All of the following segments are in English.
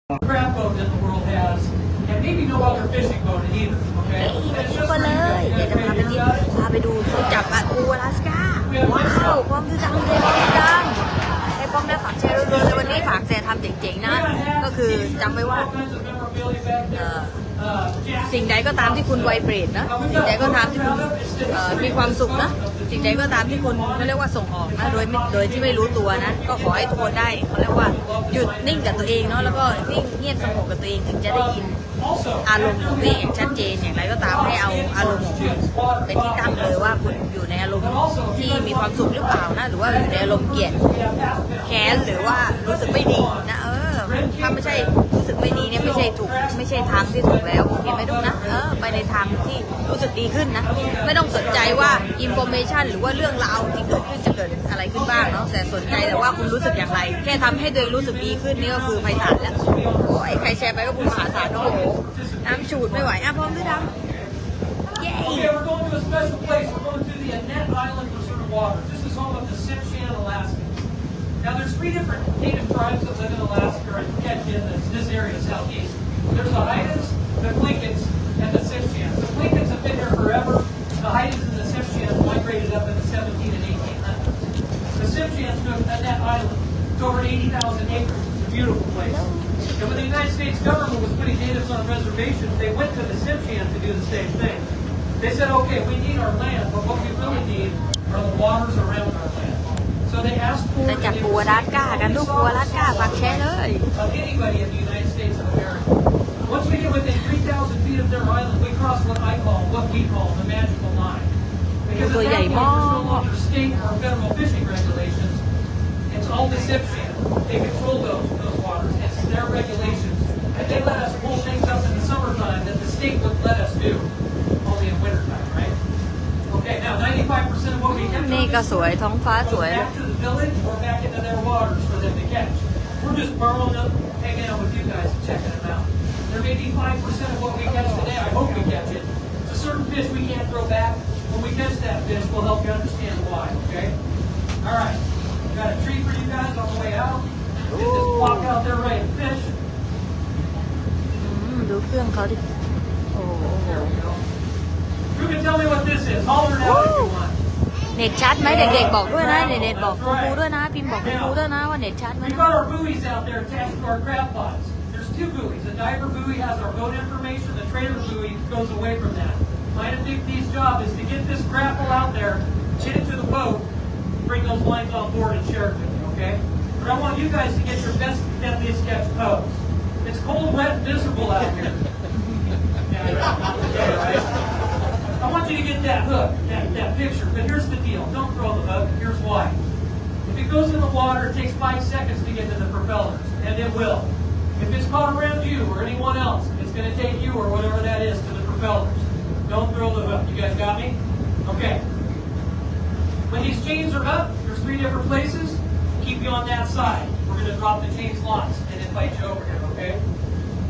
crab boat that the world has, and maybe no other fishing boat either. Okay. ก็เลยเดี๋ยวจะพาไปดูเขาจับปลาปูอลาสก้าว้าวความคือดังเลยดังให้ป้อมได้ฝากแชร์รัวๆเลยวันนี้ฝากแชร์ทำเจ๋งๆนะก็คือจำไว้ว่าสิ่งใดก็ตามที่คุณไวเบรดนะสิ่งใดก็ตามที่คุณมีความสุขนะสิ่งใดก็ตามที่คุณเขาเรียกว่าส่งออกนะโดยที่ไม่รู้ตัวนะก็ขอให้ทุกคนได้เขาเรียกว่าหยุดนิ่งกับตัวเองเนาะแล้วก็นิ่งเงียบสงบกับตัวเองถึงจะได้ยินอารมณ์ของตัวเองอย่างชัดเจนอย่างไรก็ตามให้เอาอารมณ์ของคุณเป็นที่ตั้งเลยว่าคุณอยู่ในอารมณ์ที่มีความสุขหรือเปล่านะหรือว่าอยู่ในอารมณ์เกลียดแค้นหรือว่ารู้สึกไม่ดีนะถ้าไม่ใช่รู้สึกไม่ดีเนี่ยไม่ใช่ทางที่ถูกแล้วโอเคไหมทุกนะไปในทางที่รู้สึกดีขึ้นนะไม่ต้องสนใจว่าอินโฟเมชันหรือว่าเรื่องราวที่เกิดขึ้นจะเกิดอะไรขึ้นบ้างเนาะแต่สนใจแต่ว่าคุณรู้สึกอย่างไรแค่ทำให้ตัวเองรู้สึกดีขึ้นนี่ก็คือไพศาลแล้วโอ้ยใครแชร์ไปก็บุญมหาศาลโอ้โหน้ำฉูดไม่ไหวพร้อมด้วยดำเย้ Okay, we're going to a special place. We're going to the Annette Island Reserve of Waters. This is home of the Tsimshian Alaskans. Now, there's 3 different native tribes that live in Alaska or in this area, southeast. There's the Haidas, the Plinkets, and the Tsimshians. The Plinkets have been here forever. The Haidas and the Tsimshians migrated up in the 17 and 1800s. The Tsimshians moved to Annette Island. It's over 80,000 acres. It's a beautiful place. And when the United States government was putting natives on reservations, they went to the Tsimshians to do the same thing. They said, okay, we need our land, but what we really need are the waters around our land. So they asked for จะจับปูอลาสก้ากันลูกปูอลาสก้าฝากแชร์เลย of anybody in the United States of America. Once we get within 3,000 feet of their island, we cross what we call the magical line. Because at that point, there's no longer state or federal fishing regulations. It's all the Tsimshian. They control those waters. It's their regulations. And they let us pull things up in the summertime that the state would let us do. Only in wintertime, right? Okay, now 95% of what we catch นี่ก็สวยท้องฟ้าสวย back to the village or back into their waters for them to catch. We're just burrowing up, hanging out with you guys and checking them out. There may be 5% of what we catch today. I hope we catch it. It's a certain fish we can't throw back. When we catch that fish, we'll help you understand why, okay? All right. Got a treat for you guys on the way out. Just walk out there ready to fish. ดูเครื่องเขาดิโอ้โห There we go. You can tell me what this is. Holler it out if you want. เน็ตชัดไหมเด็กๆบอกด้วยนะเน็ตบอกคุณครูด้วยนะพิมพ์บอกคุณครูด้วยนะว่าเน็ตชัดไหม We've got our buoys out there attached to our crab pots. There's 2 buoys. The diver buoy has our boat information. The trailer buoy goes away from that. My Dick's job is to get this grapple out there, get it to the boat, bring those lines on board and share it with you, okay? But I want you guys to get your best deadliest catch pose. It's cold, wet, miserable out here. Right? I want you to get that hook, that picture. But here's the deal. Don't throw the hook. Here's why. If it goes in the water, it takes 5 seconds to get to the propellers, and it will. If it's caught around you or anyone else, it's going to take you or whatever that is to the propellers. Don't throw the hook. You guys got me? Okay. When these chains are up, there's 3 different places. Keep you on that side. We're going to drop the chains lots and invite you over here, okay?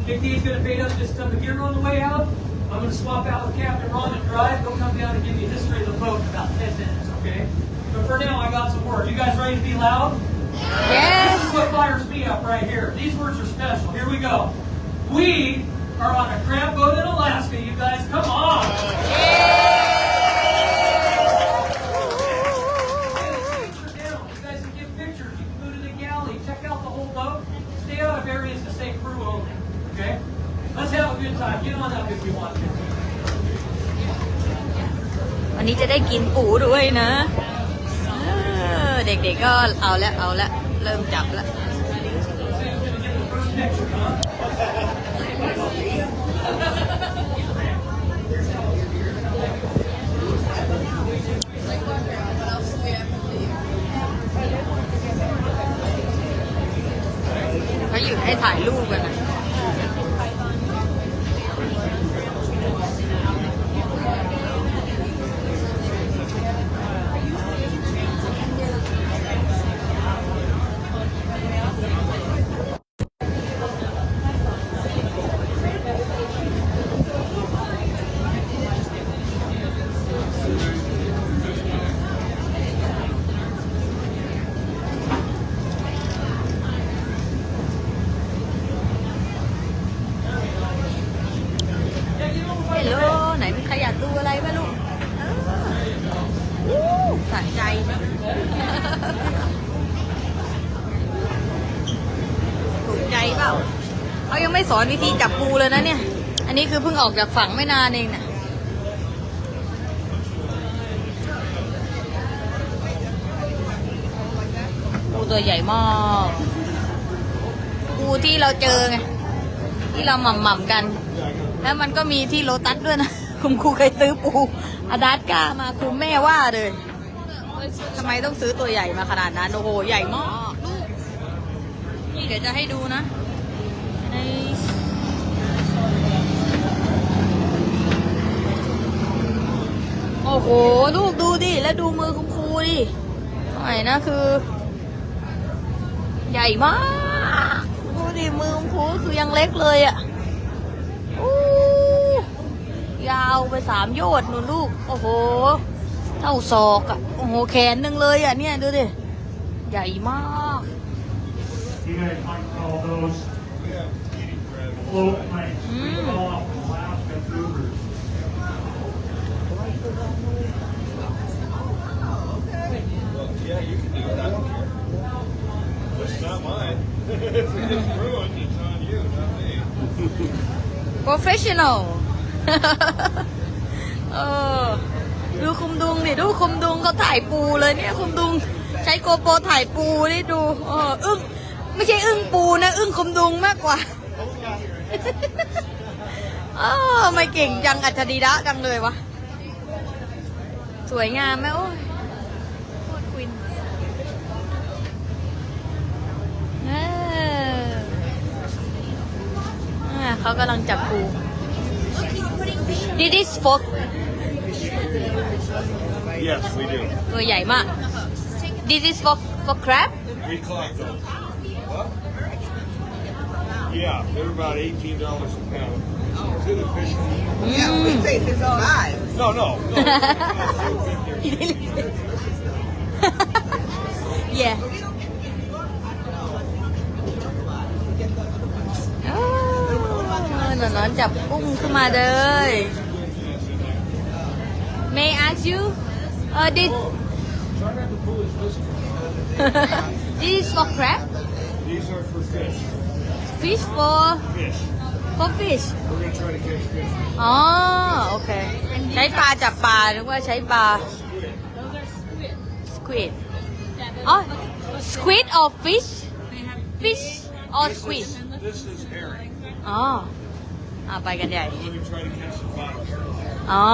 Big D's going to bait up just some gear on the way out. I'm going to swap out with Captain Ron and drive. He'll come down and give you a history of the boat in about 10 minutes, okay? But for now, I got some words. You guys ready to be loud? Yes. This is what fires me up right here. These words are special. Here we go. We are on a crab boat in Alaska, you guys. Come on. You guys can get pictures. You can go to the galley. Check out the whole boat. Stay out of areas to say crew only, okay? Let's have a good time. Get on up if you want to. วันนี้จะได้กินปูด้วยนะเด็กๆก็เอาละเริ่มจับละเขาหยุดให้ถ่ายรูปกันนะ เขายังไม่สอนวิธีจับปูเลยนะเนี่ย อันนี้คือเพิ่งออกจากฝั่งไม่นานเองนะปูตัวใหญ่มากปูที่เราเจอไงที่เราหม่ำๆกันแล้วมันก็มีที่โลตัสด้วยนะคุณครูเคยซื้อปูอดาสกามาครูแม่ว่าเลยทำไมต้องซื้อตัวใหญ่มาขนาดนั้นโอ้โหใหญ่มากลูกนี่เดี๋ยวจะให้ดูนะโอ้โหลูกดูดิแล้วดูมือคุณครูดิหน่อยนะคือใหญ่มากดูดิมือคุณครูคือยังเล็กเลยอ่ะยาวไป3 โยชน์นู่นลูกโอ้โหเท่าศอกอ่ะโอ้โหแขนหนึ่งเลยอ่ะเนี่ยดูดิใหญ่มากYeah, you can do it. I don't care. It's not mine. It's ruined. It's on you, not me. professional ดูคุมดุงดิดูคุมดุงเขาถ่ายปูเลยเนี่ยคุมดุงใช้โกโปรถ่ายปูนี่ดูอึ้งไม่ใช่อึ้งปูนะอึ้งคุมดุงมากกว่าไม่เก่งจังอัจฉริยะจังเลยวะสวยงามไหมโอ้ยโคตรควินเขากำลังจับปู This is for Yes, we do. ตัวใหญ่มาก This is for crab We collect those. What? Yeah, they're about $18 a pound. To the fish. Yeah, we say 55. No, no. Yeah หนอนจับกุ้งขึ้นมาเลย May I ask you this this is for crab These are for fish. fish for Fish. fish We're going to try to catch fish. อ๋อโอเคใช้ปลาจับปลาหรือว่าใช้ปลา squid อ๋อ squid or fish fish or squid This is herring. อ๋อไปกันใหญ่ We're going to try to catch some bottom. อ๋อ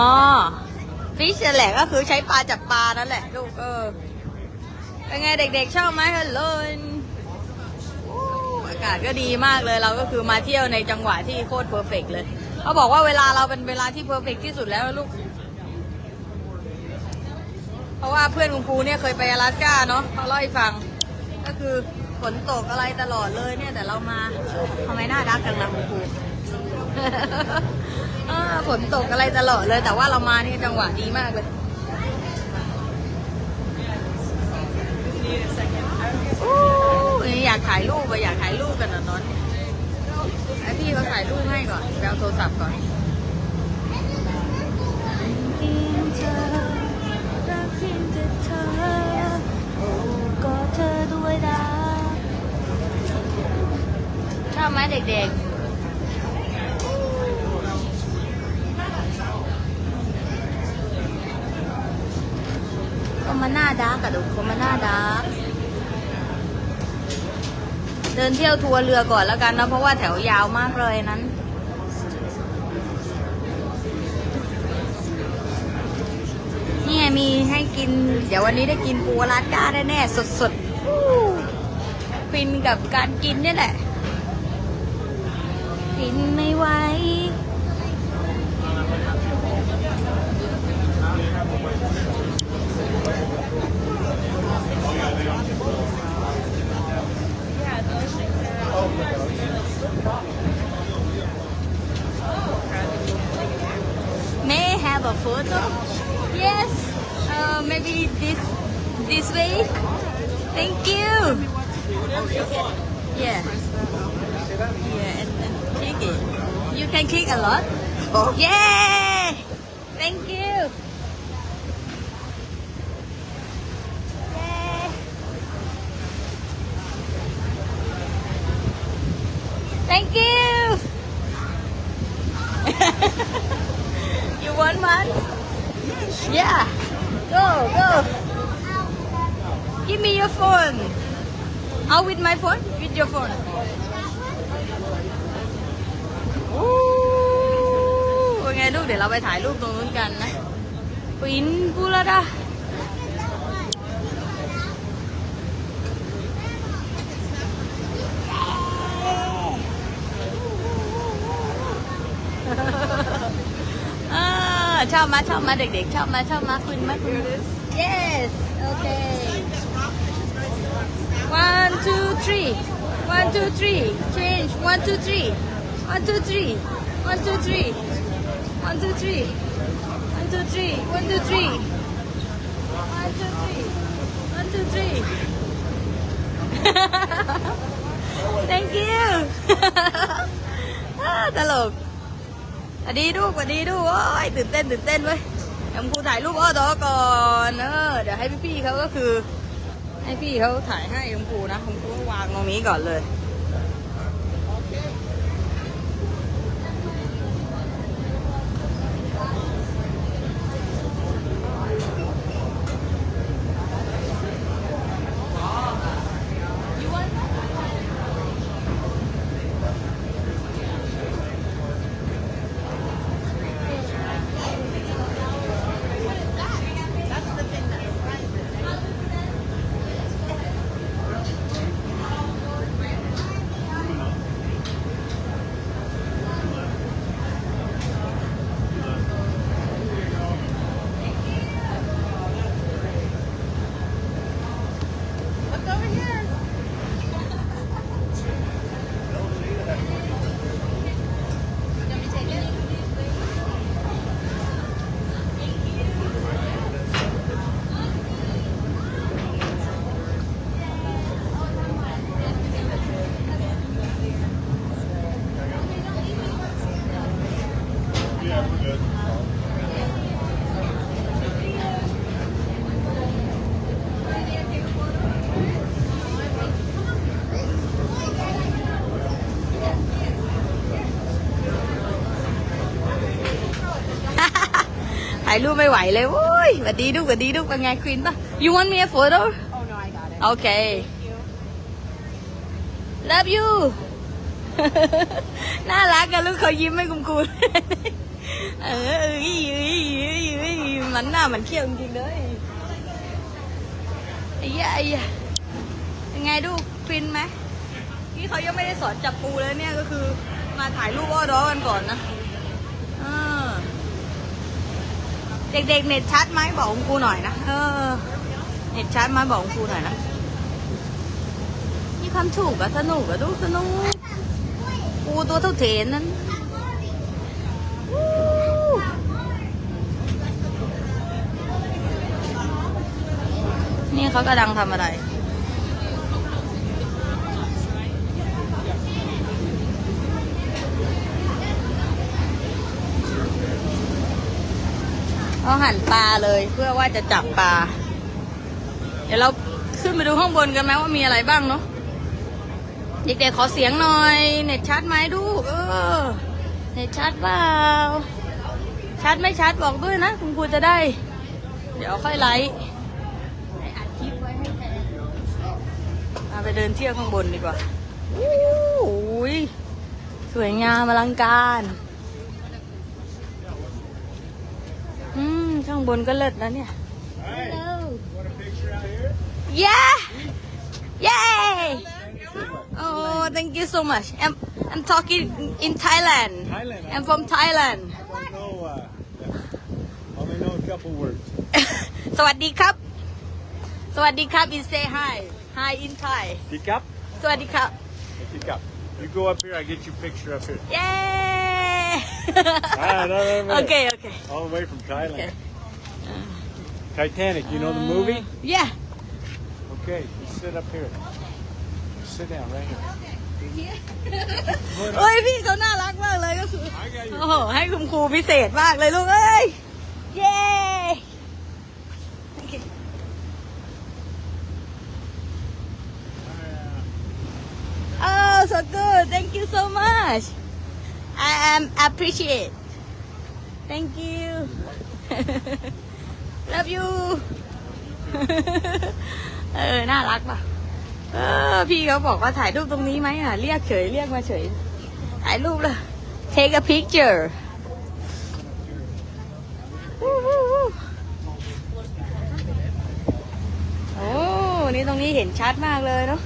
fish นั่นแหละก็คือใช้ปลาจับปลานั่นแหละลูกเป็นไงเด็กๆชอบไหมฮัลโหลอากาศก็ดีมากเลยเราก็คือมาเที่ยวในจังหวะที่โคตรเพอร์เฟกต์เลยเขาบอกว่าเวลาเราเป็นเวลาที่เพอร์เฟกต์ที่สุดแล้วลูกเพราะว่าเพื่อนคุณครูเนี่ยเคยไปอลาสก้าเนาะเขาเล่าให้ฟังก็คือฝนตกอะไรตลอดเลยเนี่ยแต่เรามาทำไมหน้าดักกันนะคุณครู ฝนตกอะไรตลอดเลยแต่ว่าเรามานี่จังหวะดีมากเลยอยากถ่ายรูปอยากถ่ายรูปกันนะน้องไอพี่เขาถ่ายรูปให้ก่อนไปเอาโทรศัพท์ก่อนชอบไหมเด็กๆก็มาหน้าดาร์กอะดูก็มาหน้าดาร์กเดินเที่ยวทัวร์เรือก่อนแล้วกันนะเพราะว่าแถวยาวมากเลยนั้นนี่ไงมีให้กินเดี๋ยววันนี้ได้กินปูอลาสก้าแน่ๆสดๆฟินกับการกินนี่แหละฟินไม่ไหวMay I have a photo? Yes. Maybe this way. Thank you. Yeah. Yeah, and click it. You can click a lot. Yeah. Thank you. Yeah. thank you you want one yeah go give me your phone out with my phone with your phone เป็นไงลูกเดี๋ยวเราไปถ่ายรูปตรงนู้นกันนะปินปูละดาชอบมาเด็กๆชอบมาคุณมา yes okay 1 2 3 1 2 3 change 1 2 3 1 2 3 1 2 3 1 2 3 1 2 3 1 2 3 1 2 3 thank you ตลกสวัสดีลูกโอ้ยตื่นเต้นเว้ยเดี๋ยวครูถ่ายรูปอ้อดอก่อนเดี๋ยวให้พี่เขาก็คือให้พี่เขาถ่ายให้คุณครูนะคุณครูก็วางตรงนี้ก่อนเลย ถ่ายรูปไม่ไหวเลยโว้ยสวัสดีลูกเป็นไงควีนป่ะ you want me a photo Oh no, I got it. okay love you น่ารักกันลูกเขายิ้มให้คุณครูมันหน้ามันเขี้ยวจริงๆเลยไอ้ยะเป็นไงลูกควีนไหมนี่เขายังไม่ได้สอนจับปูเลยเนี่ยก็คือมาถ่ายรูปอ้อดอกันก่อนนะเด็กๆเน็ตชัดไหมบอกคุณครูหน่อยนะเน็ตชัดไหมบอกคุณครูหน่อยนะมีความถูกอะสนุกอะดูสนุกปูตัวเท่าเทนนั้นนี่เขากำลังทำอะไรเขาหั่นปลาเลยเพื่อว่าจะจับปลาเดี๋ยวเราขึ้นไปดูข้างบนกันไหมว่ามีอะไรบ้างเนาะเด็กๆขอเสียงหน่อยเน็ตชัดไหมดูเน็ตชัดเปล่าชัดไม่ชัดบอกด้วยนะคุณครูจะได้เดี๋ยวค่อยไลฟ์ให้อัดคลิปไว้ให้แทนมาไปเดินเที่ยวข้างบนดีกว่าโอ้ยสวยงามอลังการข้างบนก็เลิศนะเนี่ย Hello Want a picture out here? Yeah Yay Oh thank you so much I'm talking in Thailand I'm from Thailand I only know a couple words. สวัสดีครับสวัสดีครับ is say hi hi in Thai Pick up? สวัสดีครับ Pick up. You go up here, I get your picture up here. Yay No. Okay All the way from Thailand. Okay. Titanic, you know the movie? Yeah Okay, you sit up here. Sit down right here. เอ้ยพี่เขาน่ารักมากเลยก็คือโอ้โหให้คุณครูพิเศษมากเลยลูกเอ้ยเย้so good thank you so much much I am appreciate thank you love you น่ารักป่ะพี่เขาบอกว่าถ่ายรูปตรงนี้ไหมอ่ะเรียกมาเฉยถ่ายรูปเลย take a picture โอ้นี่ตรงนี้เห็นชัดมากเลยเนาะ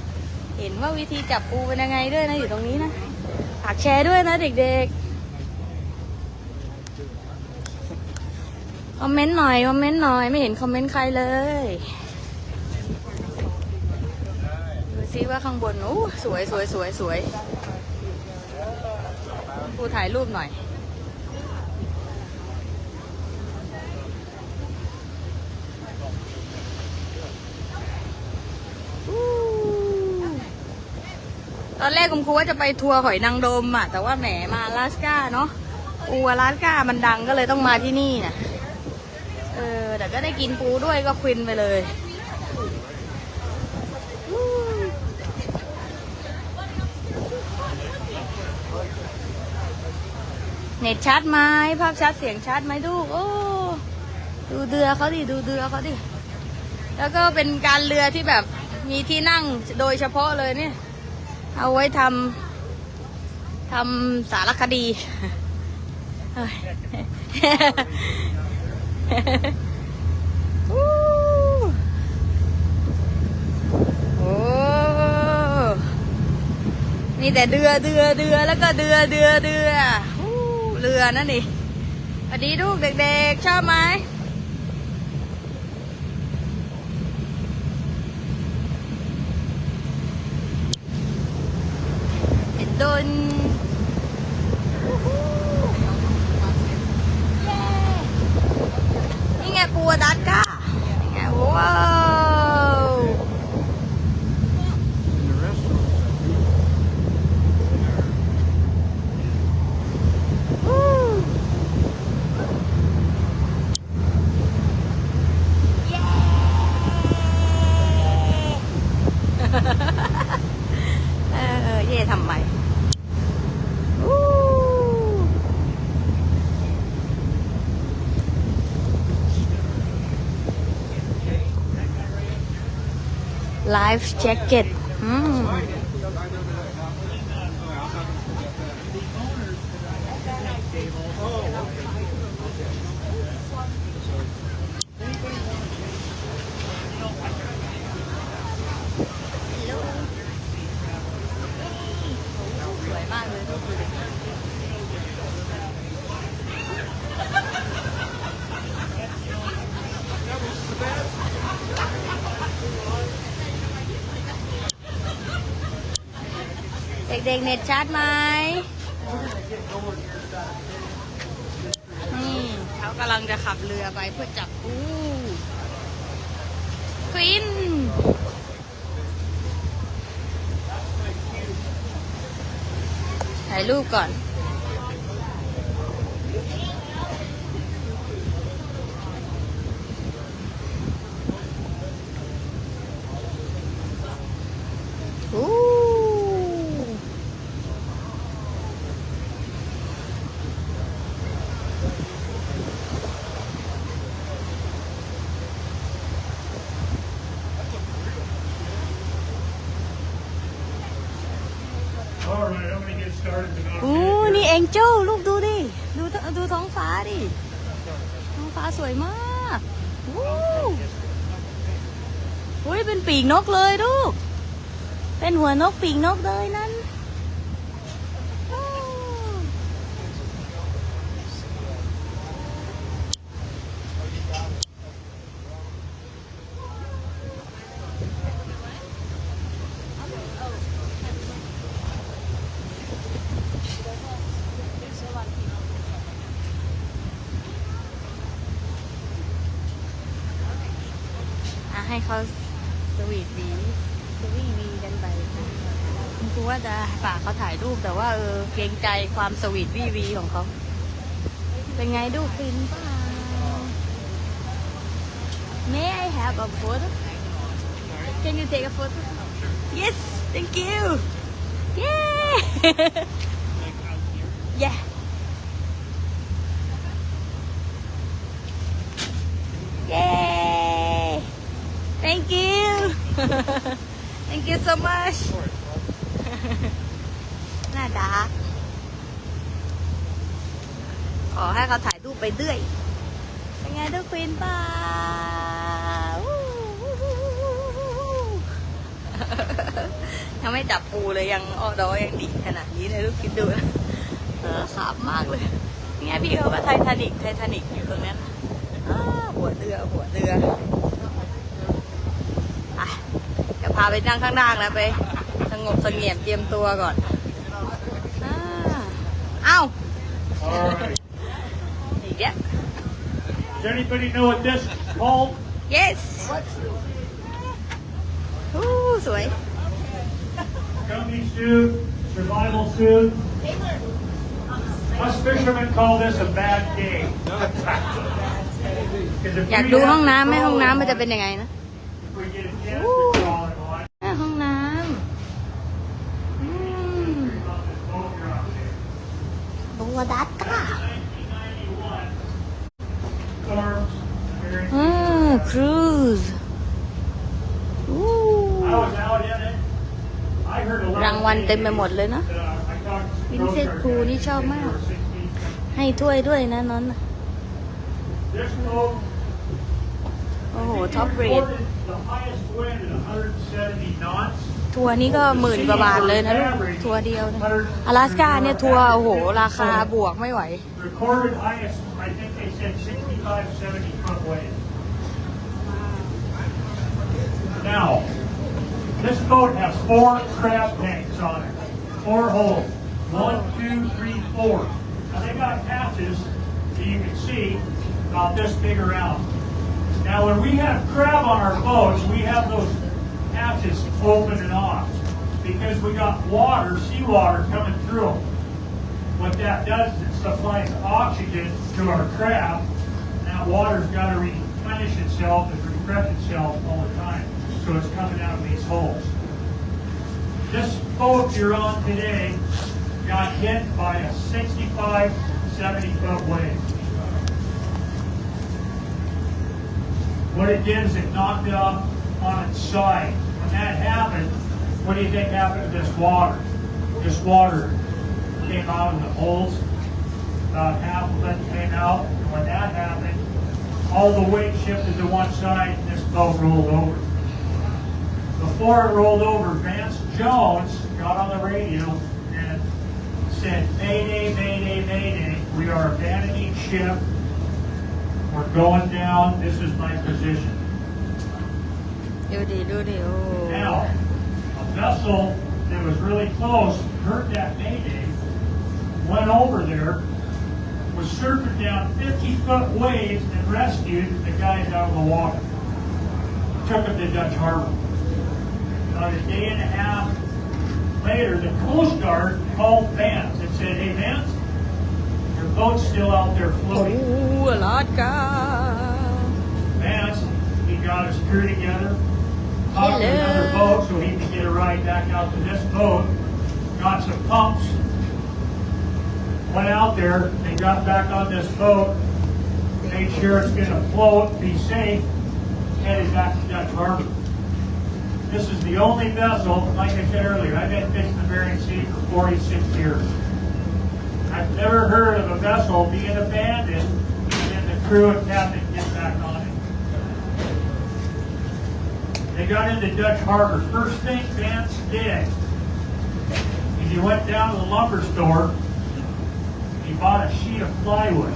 เห็นว่าวิธีจับปูเป็นยังไงด้วยนะอยู่ตรงนี้นะฝากแชร์ด้วยนะเด็กๆคอมเมนต์หน่อยไม่เห็นคอมเมนต์ใครเลยดูซิว่าข้างบนโอ้สวยปูถ่ายรูปหน่อยตอนแรกคุณครูว่าจะไปทัวร์หอยนางรมอ่ะแต่ว่าแหมมาอลาสก้าเนาะปูอลาสก้ามันดังก็เลยต้องมาที่นี่น่ะแต่ก็ได้กินปูด้วยก็ควินไปเลยเน็ตชัดไหมภาพชัดเสียงชัดไหมดูโอ้ดูเรือเขาดิแล้วก็เป็นการเรือที่แบบมีที่นั่งโดยเฉพาะเลยเนี่ยเอาไว้ทำสารคดีโอ้มีแต่เรือแล้วก็เรือเรือนั่นดิสวัสดีลูกเด็กๆชอบไหมโดนนี่ไงปูดัดก้านี่ไงว้าวเย่ทำไมไลฟ์แจ็คเก็ตสวยมากเลยเด็กๆเน็ตชัดไหมนี่เขากำลังจะขับเรือไปเพื่อจับปูควินถ่ายรูปก่อนนี่เอ็งเจ้าลูกดูดิดูท้องฟ้าดิท้องฟ้าสวยมากอุ้ยเป็นปีกนกเลยลูกเป็นหัวนกปีกนกเลยนั่นให้เขาสวีทวีกันไปคุณครูว่าจะฝากเขาถ่ายรูปแต่ว่าเกรงใจความสวีทวีของเขาเป็นไงดูฟินเปล่า May I have a photo? Can you take a photo? Yes, thank you. Yeah. yeah yay thank you thank you so much น่ารักขอให้เขาถ่ายรูปไปเรื่อยเป็นไงทุกคนป่ายังไม่จับปูเลยยังอ้อดอยังดีขนาดนี้เลยลูกคิดดูนะขำมากเลยไงพี่เขาก็ไททานิกอยู่ตรงนั้นหัวเรืออ่ะเดี๋ยวพาไปนั่งข้างหน้าแล้วไปสงบเสงี่ยมเตรียมตัวก่อนเอ้าอีกแล้ว Does anybody know what this is called? yes สวย Gummy suit, survival suit. Us fishermen call this a bad day. อยากดูห้องน้ำไหมห้องน้ำมันจะเป็นยังไงนะ We get a chance to draw it on. ห้องน้ำบัวดัตค่ะ Storms. ครูซ I was out in it. I heard a lot รางวัลเต็มไปหมดเลยนะ I talked to วินเซนต์ครูนี่ชอบมาก ให้ถ้วยด้วยนะนนท์ This boat โอ้โหท็อปเรท recorded the highest wind at 170 knots. ทัวร์นี้ก็10,000 กว่าบาทเลยนะลูกทัวร์เดียวนะ阿拉斯ก้าเนี่ยทัวร์โอ้โหราคาบวกไม่ไหว Recorded highest, I think they said 65, 70 foot waves. Now, this boat has 4 crab tanks on it. 4 holes. 1, 2, 3, 4. Now they got hatches that you can see about this big around. Now when we have crab on our boats, we have those hatches open and off because we got water, seawater coming through them. What that does is it supplies oxygen to our crab, and that water's got to replenish itself and refresh itself all the time. So it's coming out of these holes. This boat you're on today got hit by a 65, 70 foot wave. What it did is it knocked it up on its side. When that happened, what do you think happened to this water? This water came out of the holes. About half of it came out. And when that happened, all the weight shifted to one side and this boat rolled over. Before it rolled over, Vance Jones got on the radio and said, Mayday, Mayday, Mayday. We are abandoning ship. We're going down. This is my position. ดูดิโอ้ Now, a vessel that was really close heard that mayday, went over there, was surfing down 50-foot waves and rescued the guys out of the water. Took them to Dutch Harbor. About a day and a half later, the Coast Guard called Vance and said, Hey Vance, your boat's still out there โอ้ floating. อลาสก้า Vance, he got his crew together, talked to another boat so he could get a ride back out to this boat, got some pumps, went out there and got back on this boat, made sure it's going to float, be safe, headed back to Dutch Harbor. This is the only vessel, like I said earlier, I've been fishing the Bering Sea for 46 years. I've never heard of a vessel being abandoned and the crew and captain get back on it. They got into Dutch Harbor. First thing Vance did is he went down to the lumber store. He bought a sheet of plywood.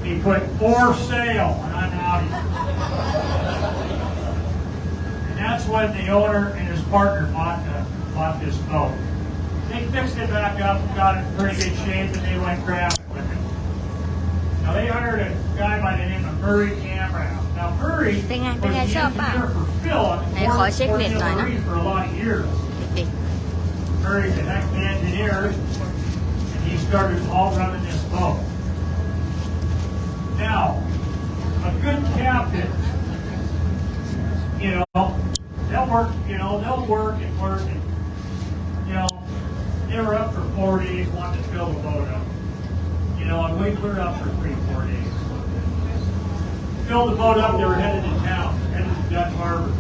He put 4 sail, and I'm out of here. And that's when the owner and his partner bought this boat. They fixed it back up, got it in pretty good shape, and they went crabbing with it. Now they hired a guy by the name of Murray Abraham. Now Murray was the engineer for Phil on the Marine for a lot of years. Murray's an ex-engineer, and he started all running this boat. Now, a good captain, they'll work and work and, they were up for 4 days, wanting to fill the boat up. You know, and we were up for 3-4 days. Filled the boat up, they were headed to town, headed to Dutch Harbor.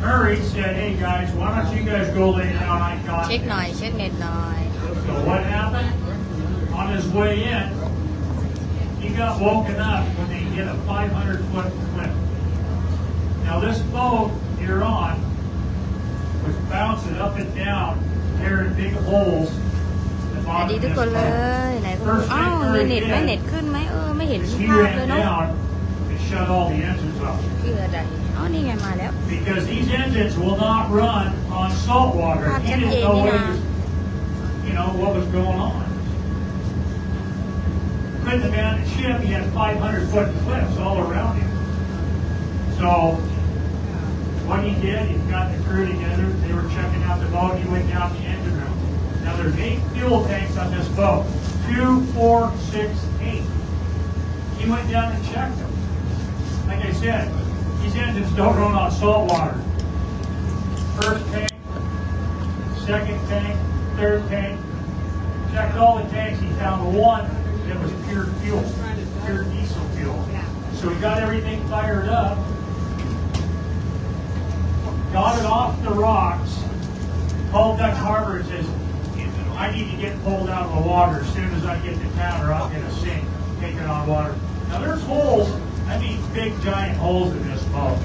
Murray said, hey guys, why don't you guys go lay down, I got เช็ค this. หน่อยเช็คเน็ตหน่อย So what happened? On his way in, he got woken up when they hit a 500-foot cliff. Now this boat you're on was bouncing up and down, tearing big holes in the สวัส bottom ดี of ทุก this คนเล boat. ยไหนคุณดูอ้าวมีเน็ตไหมเน็ตขึ้นไหมไม่เห็น As ภา he พ ran เลยเนาะ down, it shut all the engines off. คืออะไรอ๋อนี่ไงมาแล้ว Because these engines will not run on salt water. Ah, He check didn't it, know Nina. what was going on. Couldn't abandon the ship. He had 500-foot cliffs all around him. So what he did, he got the crew together. They were checking out the boat. He went down the engine room. Now there's 8 fuel tanks on this boat. 2, 4, 6, 8. He went down and checked them. Like I said, these engines don't run on salt water. First tank, second tank, third tank. Checked all the tanks. He found one that was pure fuel, pure diesel fuel. So he got everything fired up, got it off the rocks, called Dutch Harbor and says, I need to get pulled out of the water as soon as I get to town or I'm going to sink, taking on water. Now there's holes, I mean big giant holes in this boat.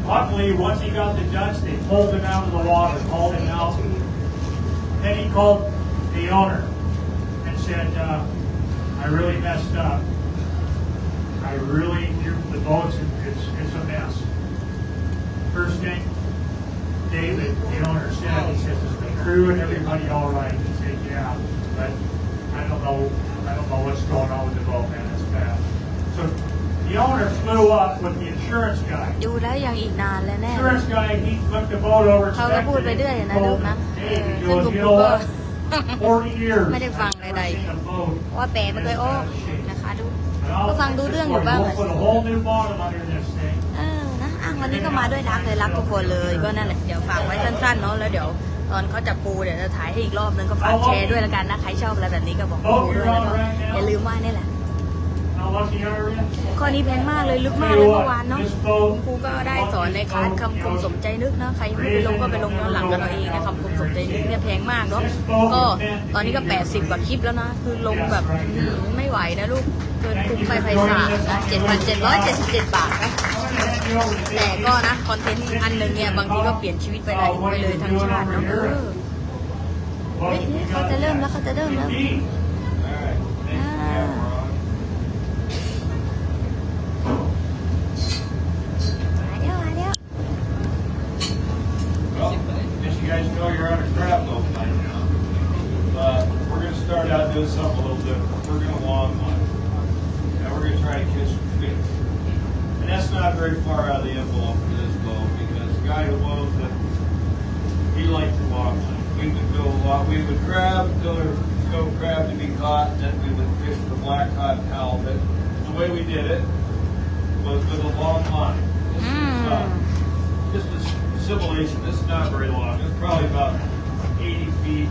Luckily, once he got the Dutch, they pulled him out of the water, hauled him out. Then he called the owner and said, I really messed up. The boat's, it's a mess. First thing, David, the owner, said, he says, is the crew and everybody all right? He said, yeah, but I don't know what's going on with the boat, man, it's bad. So the owner flew up with the insurance guy. ดูได้ยังอีกนานแล้วแน่ Insurance guy, he looked the boat over, เขาก็พูดไปเรื่อยนะลูกนะ hey, ซึ่ง you คุณ know ก็ what? 40 years. ไม่ได้ฟังใด I've seen a boat ๆว่าแปลไม่เคยออกนะคะดู And I'll ก็ฟังดูเรื่องอยู่บ้าง we'll put a whole new bottom under this thing. นะวันนี้ก็มาด้วยรักเลยรักทุกคนเลยก็นั่นแหละเดี๋ยวฝากไว้สั้นๆเนาะแล้วเดี๋ยวตอนเขาจับปูเดี๋ยวจะถ่ายให้อีกรอบนึงก็ฝากแชร์ด้วยแล้วกันนะใครชอบอะไรแบบนี้ก็บอกปูด้วยแล้วก็อย่าลืมว่านี่แหละ How lucky are you? ข้อนี้แพงมากเลยลึกมากเลยเมื่อวานเนาะคุณครูก็ได้สอนในคลาสคำคมสมใจนึกนะใครยังไม่ไปลงก็ไปลงย้อนหลังกันเอาเองนะคำคมสมใจนึกเนี่ยแพงมากเนาะก็ตอนนี้ก็80 กว่าคลิปแล้วนะคือลงแบบไม่ไหวนะลูกเกินคุ้มไปไพศาลนะ 7,777 บาทนะแต่ก็นะคอนเทนต์อันหนึ่งเนี่ยบางทีก็เปลี่ยนชีวิตไปเลยทั้งชาติเนาะเฮ้ยเขาจะเริ่มแล้วYou guys know you're on a crab boat by now. We're going to start out doing something a little different. We're going to long line. And we're going to try to catch some fish. And that's not very far out of the envelope for this boat because the guy who owns it, he likes the long line. We would go we would grab until there was no crab to be caught, and then we would fish for black cod halibut. The way we did it was with a long line. This is simulation. This is not very long. It's probably about 80 feet,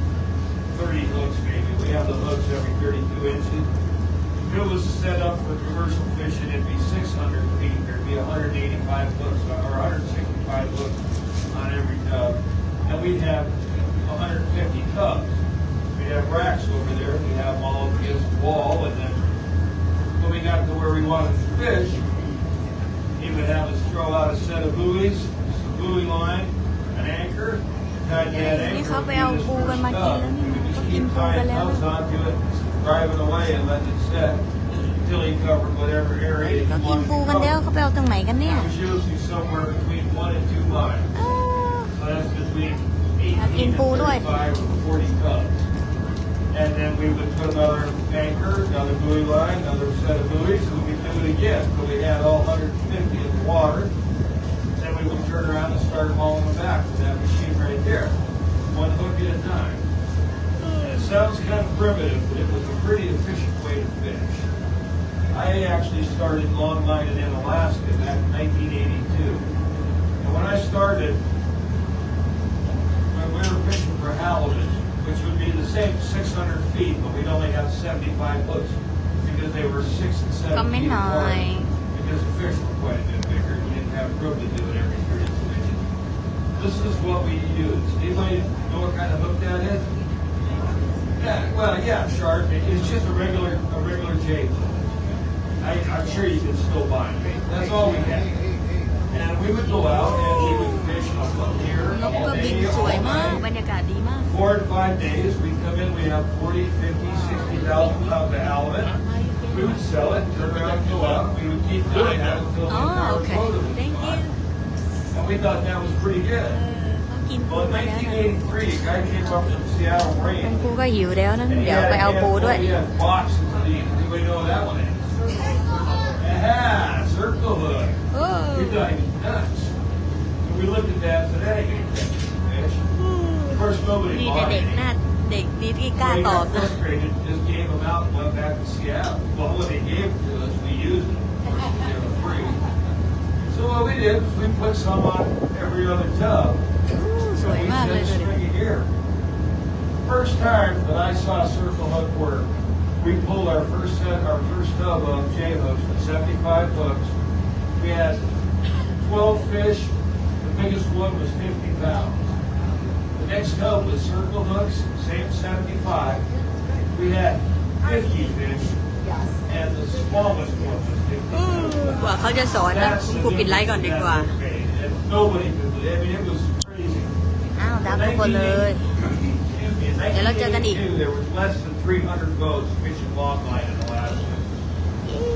30 hooks maybe. We have the hooks every 32 inches. If it was set up for commercial fishing, it'd be 600 feet. There'd be 185 hooks or 165 hooks on every tub. And we'd have 150 tubs. We'd have racks over there. We'd have them all against the wall. And then when we got to where we wanted to fish, he would have us throw out a set of buoys, buoy line, an anchor, tied that anchor to this first tub. We would just keep tying tubs onto it, driving away and letting it set until he covered whatever area he เขากิน wanted ปูกัน to แล้ว cover. เขาไปเอาตรงไหนกันเนี่ย It was usually somewhere between 1 and 2 miles. So that's between 18 and 35 or 40 tubs. And then we would put another anchor, another buoy line, another set of buoys, and we'd do it again until we had all 150 in the water. Then we would turn around and start hauling them back with that machine right there, one hook at a time. And it sounds kind of primitive, but it was a pretty efficient way to fish. I actually started long lining in Alaska back in 1982. And when I started, we were fishing for halibut, which would be the same 600 feet, but we'd only have 75 hooks because they were 6 and 7 Comment feet apart. nói. Because the fish were quite a bit bigger. We didn't have room to do it every 32 inches. This is what we use. Anybody know what kind of hook that is? Yeah, well, yeah, sharp. It's just a regular jig. I'm sure you can still buy them. That's all we had. And we would go out and we would fish up here นก all ก็บิน day, สวย all มาก night. บรรยากาศดีมาก 4 to 5 days, we'd come in, we'd have 40, 50, 60,000 pounds of halibut. We would sell it, turn around, go out. We would keep doing that until the อ๋อ entire โอเค quota was thank you gone. And we thought that was pretty เอ good. อเขากินปู Well, in มาแล้วนะ 1983, a guy came up from Seattle คุณ Marine. ครูก็หิวแล้วนะ And he เดี๋ยว had- ไปเอาปูด้วย he had boxes of these. Anybody know what that one is? Yeah, circle hook. โอ้ We thought he was nuts. So we looked at that and said, that ain't gonna catch this fish. Of course, nobody มีแต่ bought เด็ก any. หน้าเด็กนี่ที่กล้า They ตอบ got นะ frustrated, just gave them out and went back to Seattle. Well, when they gave them to us, we used them. Of course, they were free. So what we did was we put some on every other tub. สวย And we มากเลย said, ดูดิ string it here. First time that I saw circle hook work, we pulled our first tub of J hooks with 75 hooks. We had 12 fish. The biggest one was 50 pounds. The next tub was circle hooks, same 75. We had 50 fish, and the smallest one was 50 pounds. กว่าเขาจะสอนนะคุณครูปิดไลฟ์ก่อนดีกว่า And nobody could believe it. I mean, it was crazy. อ้าวดับทุกคนเลย In เดี๋ยวเราเจอกันอีก 1982, there was less than 300 boats fishing longline in Alaska.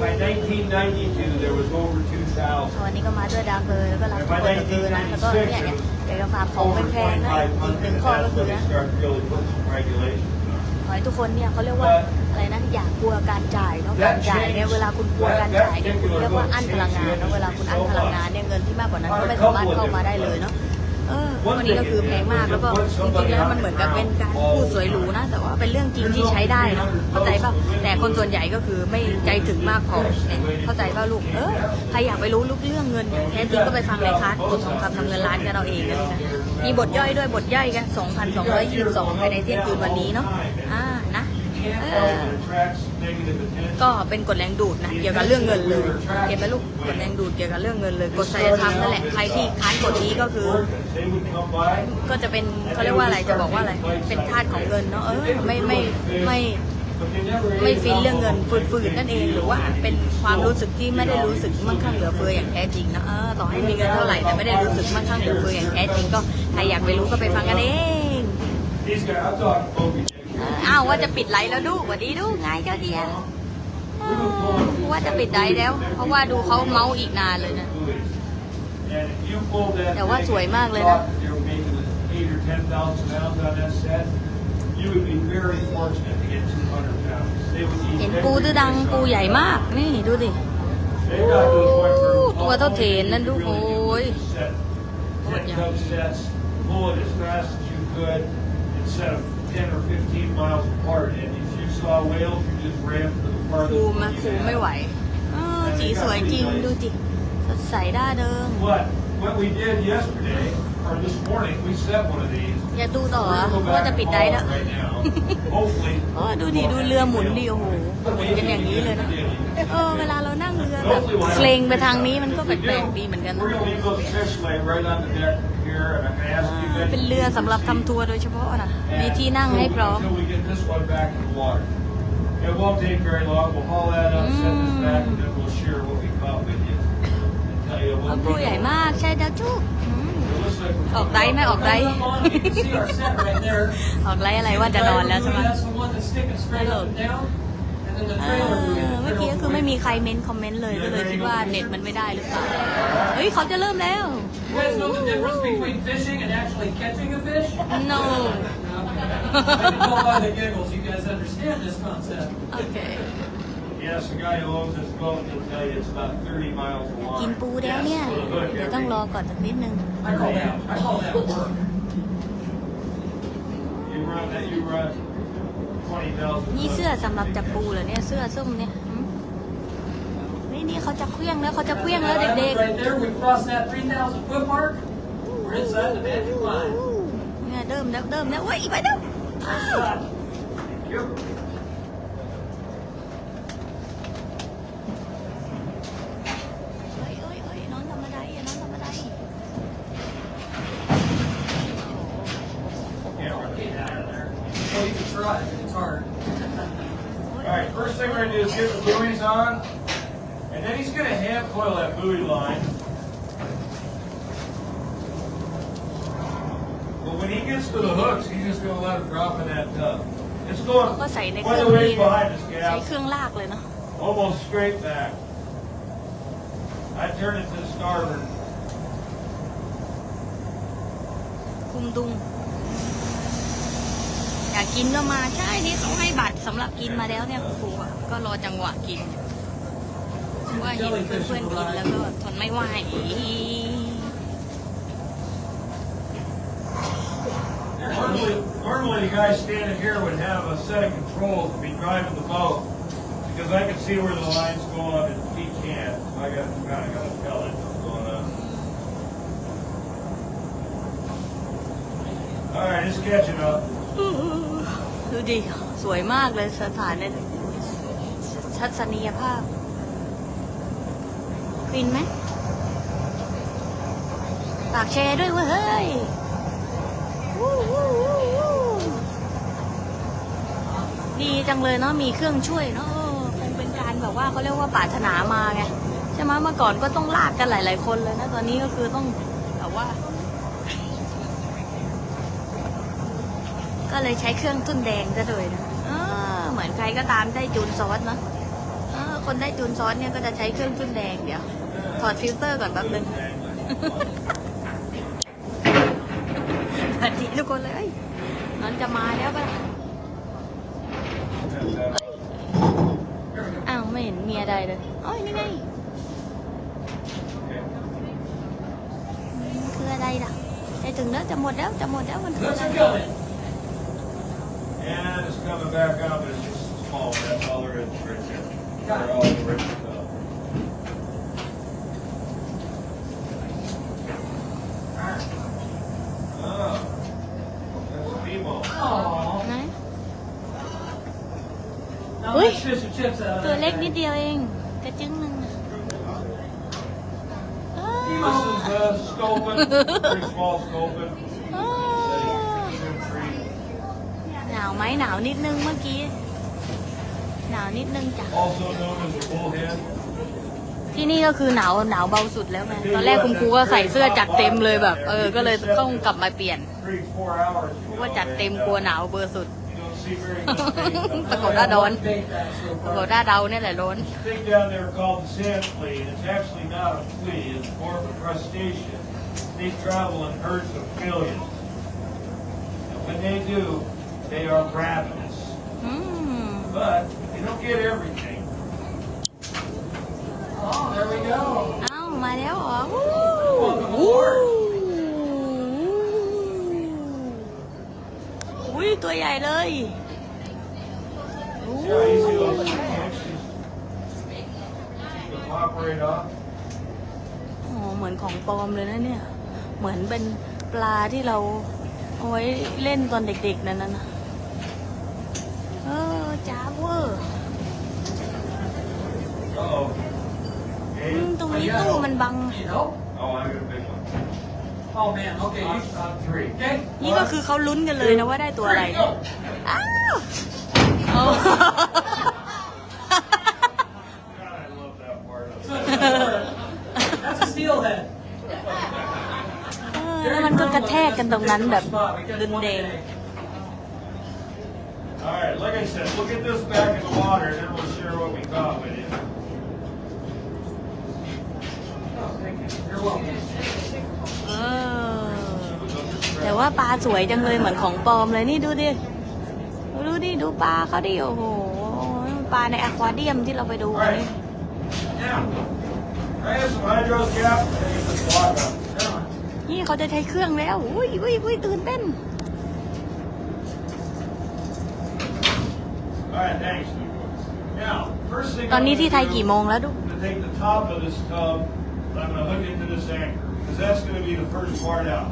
By 1992, there was over 2,000. วันนี้ก็มาด้วยดับเลยแล้วก็รักทุกคนเหลือเกินนะแล้วก็เนี่ยเดี๋ยวจะฝากของ Over แพงๆนะอีกหนึ่ง 2,500, ข้อ and ก็ that's คือ when they นะ started really putting some regulations on. ขอให้ทุกคนเนี่ยเขาเรียกว่าอะไรนะอย่ากลัวการจ่ายเนาะการจ่ายเนี่ยเวลาคุณกลัวการจ่ายเนี่ยคุณเรียกว่าอั้นพลังงานเนาะเวลาคุณอั้นพลังงานเนี่ยเงินที่มากกว่านั้นก็ไม่สามารถเข้ามาได้เลยเนาะวันนี้ก็คือแพงมากแล้วก็จริงๆแล้วมันเหมือนกับเป็นการพูดสวยหรูนะแต่ว่าเป็นเรื่องจริงที่ใช้ได้เนาะเข้าใจป่ะแต่คนส่วนใหญ่ก็คือไม่ใจถึงมากพอเนี่ยเข้าใจป่ะลูกใครอยากไปรู้เรื่องเงินแท้จริงก็ไปฟังในคลาสกดทองคำทำเงินล้านกันเราเองกันเลยนะมีบทย่อยด้วยบทย่อยกัน 2,222 ภายในเที่ยงคืนวันนี้เนาะนะก็เป็นกฎแรงดูดนะเกี่ยวกับเรื่องเงินเลยเห็นไหมลูกกฎแรงดูดเกี่ยวกับเรื่องเงินเลยกฎไสยธรรมนั่นแหละใครที่ค้านกฎนี้ก็คือก็จะเป็นเขาเรียกว่าอะไรจะบอกว่าอะไรเป็นทาสของเงินเนาะไม่ฟินเรื่องเงินฝืนๆนั่นเองหรือว่าเป็นความรู้สึกที่ไม่ได้รู้สึกมั่งคั่งเหลือเฟืออย่างแท้จริงนะต่อให้มีเงินเท่าไหร่แต่ไม่ได้รู้สึกมั่งคั่งเหลือเฟืออย่างแท้จริงก็ใครอยากไปรู้ก็ไปฟังกันเองอ้าวว่าจะปิดไลฟ์แล้วดูสวัสดีดูไงเจ้าเดียว่าจะปิดไลฟ์แล้วเพราะว่าดูเขาเมาอีกนานเลยนะแต่ว่าสวยมากเลยนะเห็นปูตื้อดังปูใหญ่มากนี่ดูดิตัวเท่าเทนนั่นดูโอ้ยโคตรใหญ่ 10 or 15 miles apart, and if you saw whales, you just ran for the farthest. คูมาคูไม่ไหวสีสวยจริงดูจิสดใสด้าเดิม What we did yesterday or this morning, we set one of these. อย่าดูต่อว่าจะปิดได้แล้วดูดิดูเรือหมุนดิโอ้โหหมุนกันอย่างนี้เลยนะเวลาเรานั่งเรือแบบเคลงไปทางนี้มันก็แปลกๆดีเหมือนกันนะเป็นเรือสำหรับทำทัวร์โดยเฉพาะนะมีที่นั่งให้พร้อมปูใหญ่มากใช่ดาวจุกออกไดไหมออกไดออกไลอะไรว่าจะนอนแล้วใช่ไหมเมื่อกี้ก็คือไม่มีใครเม้นคอมเมนต์เลยก็เลยคิดว่าเน็ตมันไม่ได้หรือเปล่าเฮ้ยเขาจะเริ่มแล้ว no okay Yes, the guy who owns this boat will tell you it's about 30 miles กิน long. ปูแล้วเนี่ยเดี๋ยวต้องรอก่อนสักนิดนึง I call that work. You run 20,000. นี่เสื้อสำหรับจับปูเหรอเนี่ยเสื้อส้มเนี่ยนี่เขาจะเคลี้ยงแล้วเขาจะเคลี้ยงแล้วเด็ก Right there, we crossed that 3,000 foot mark. We're inside the magic line. ๆเนี่ย เริ่มแล้วโอ้ยอีกไปแล้ว Yep. เอ้ยน้องทำอะไรน้องทำอะไร Yeah, we're Get out of there. Well, you can try, but it's hard. All right, first thing we're going to do is get the buoys on, and then he's going to hand coil that buoy line. But when he gets to the hooks, he's just going to let it drop in that tub. It's ก็ going ใส่ในเค quite รื่อง a นี้ ways เลย behind us, ใช้ Gab. เครื่องลากเลยเนาะ Almost straight back. I turn it to the starboard. คุมดุงอยากกินก็มาใช่นี่เขาให้บัตรสำหรับกินมาแล้วเนี่ยครูอ่ะก็รอจังหวะกินว่าเห็นเพื่อนๆกินแล้วก็ทนไม่ไหว Normally the guy standing here would have a set of controls and be driving the boat because I can see where the line's going and he can't. So I got to tell it what's going on. All right, it's catching up. ดูดิสวยมากเลยสถานเนี่ยทัศนียภาพฟินไหมฝากแชร์ด้วยเว้ยเฮ้ยดีจังเลยเนาะมีเครื่องช่วยเนาะคงเป็นการแบบว่าเขาเรียกว่าปรารถนามาไงใช่ไหมเมื่อก่อนก็ต้องลากกันหลายๆคนเลยนะตอนนี้ก็คือต้องแบบว่าก็เลยใช้เครื่องทุ่นแดงก็เลยนะเหมือนใครก็ตามได้จูนซอสเนาะคนได้จูนซอสเนี่ยก็จะใช้เครื่องทุ่นแดงเดี๋ยวถอดฟิลเตอร์ก่อนแป๊บนึงสวัสดีทุกคนเลยมันจะมาแล้วป่ะอ้าวไม่เห็นมีอะไรเลยโอ้ยนี่ไงคืออะไรล่ะใจถึงแล้วจะหมดแล้วมันคืออะไร And it's coming back up, but it's just small. That's all there is right there. They're all the rest of them. Oh, that's a B-ball. ไหน Now Ui. let's fish the chips out of ตัว that เล็ก thing. นิดเดียวเองกระจึงหนึ่ง This is sculpin, pretty small sculpin. หนาวไหมหนาวนิดนึงเมื่อกี้หนาวนิดนึงจ้ะ Also known as a bullhead. ที่นี่ก็คือหนาวเบาสุดแล้วไงตอนแรกคุณครูก็ใส่เสื้อจัดเต็มเลยแบบก็เลยต้องกลับมาเปลี่ยน 3-4 hours. เพราะว่าจัดเต็มกลัวหนาวเบอร์สุด You don't see very good things. ปรากฏว่าโดน Bait that so ปรากฏ far. ว่าเดาเนี่ยแหละโดน Thing down there called the sand flea, and it's actually not a flea, it's more of a crustacean. They travel in herds of millions. And when they do, they are ravenous. อืม But they don't get everything. Oh, there we go. เอ้ามาแล้วเหรอ Welcome aboard. อุ้ยตัวใหญ่เลย See how easy those fish to pop right off? โอ้เหมือนของปลอมเลยนะเนี่ยเหมือนเป็นปลาที่เราเอาไว้เล่นตอนเด็กๆนั่นนะจ้าเวอร์ Uh-oh. ตรงนี้ตู้มันบัง Need help? Oh, I got a big one. Oh man, okay. On 3. Okay. นี่ก็คือเขาลุ้นกันเลยนะว่าได้ตัวอะไร Go. อ้าวโอ้ God, I love that part of it. That's a steelhead. แล้วมันก็กระแทกกันตรงนั้นแบบดุนแดง All right, like I said, we'll get this back in the water, and then we'll share what we caught with you. Oh, thank you. You're welcome. แต่ว่าปลาสวยจังเลยเหมือนของปลอมเลยนี่ดูดิดูปลาเขาดิโอ้โหปลาในอควาเรียมที่เราไปดู All กันนี่ right. Now, I have some hydros cap, and get this block up. นี่เขาจะใช้เครื่องแล้วอุ้ยตื่นเต้น All right, thanks. Now, first thing ตอนนี้ I'm ที่ไทย gonna กี่ do โมงแล้วดู is take the top of this tub, and I'm going to hook it to this anchor, because that's going to be the first part out.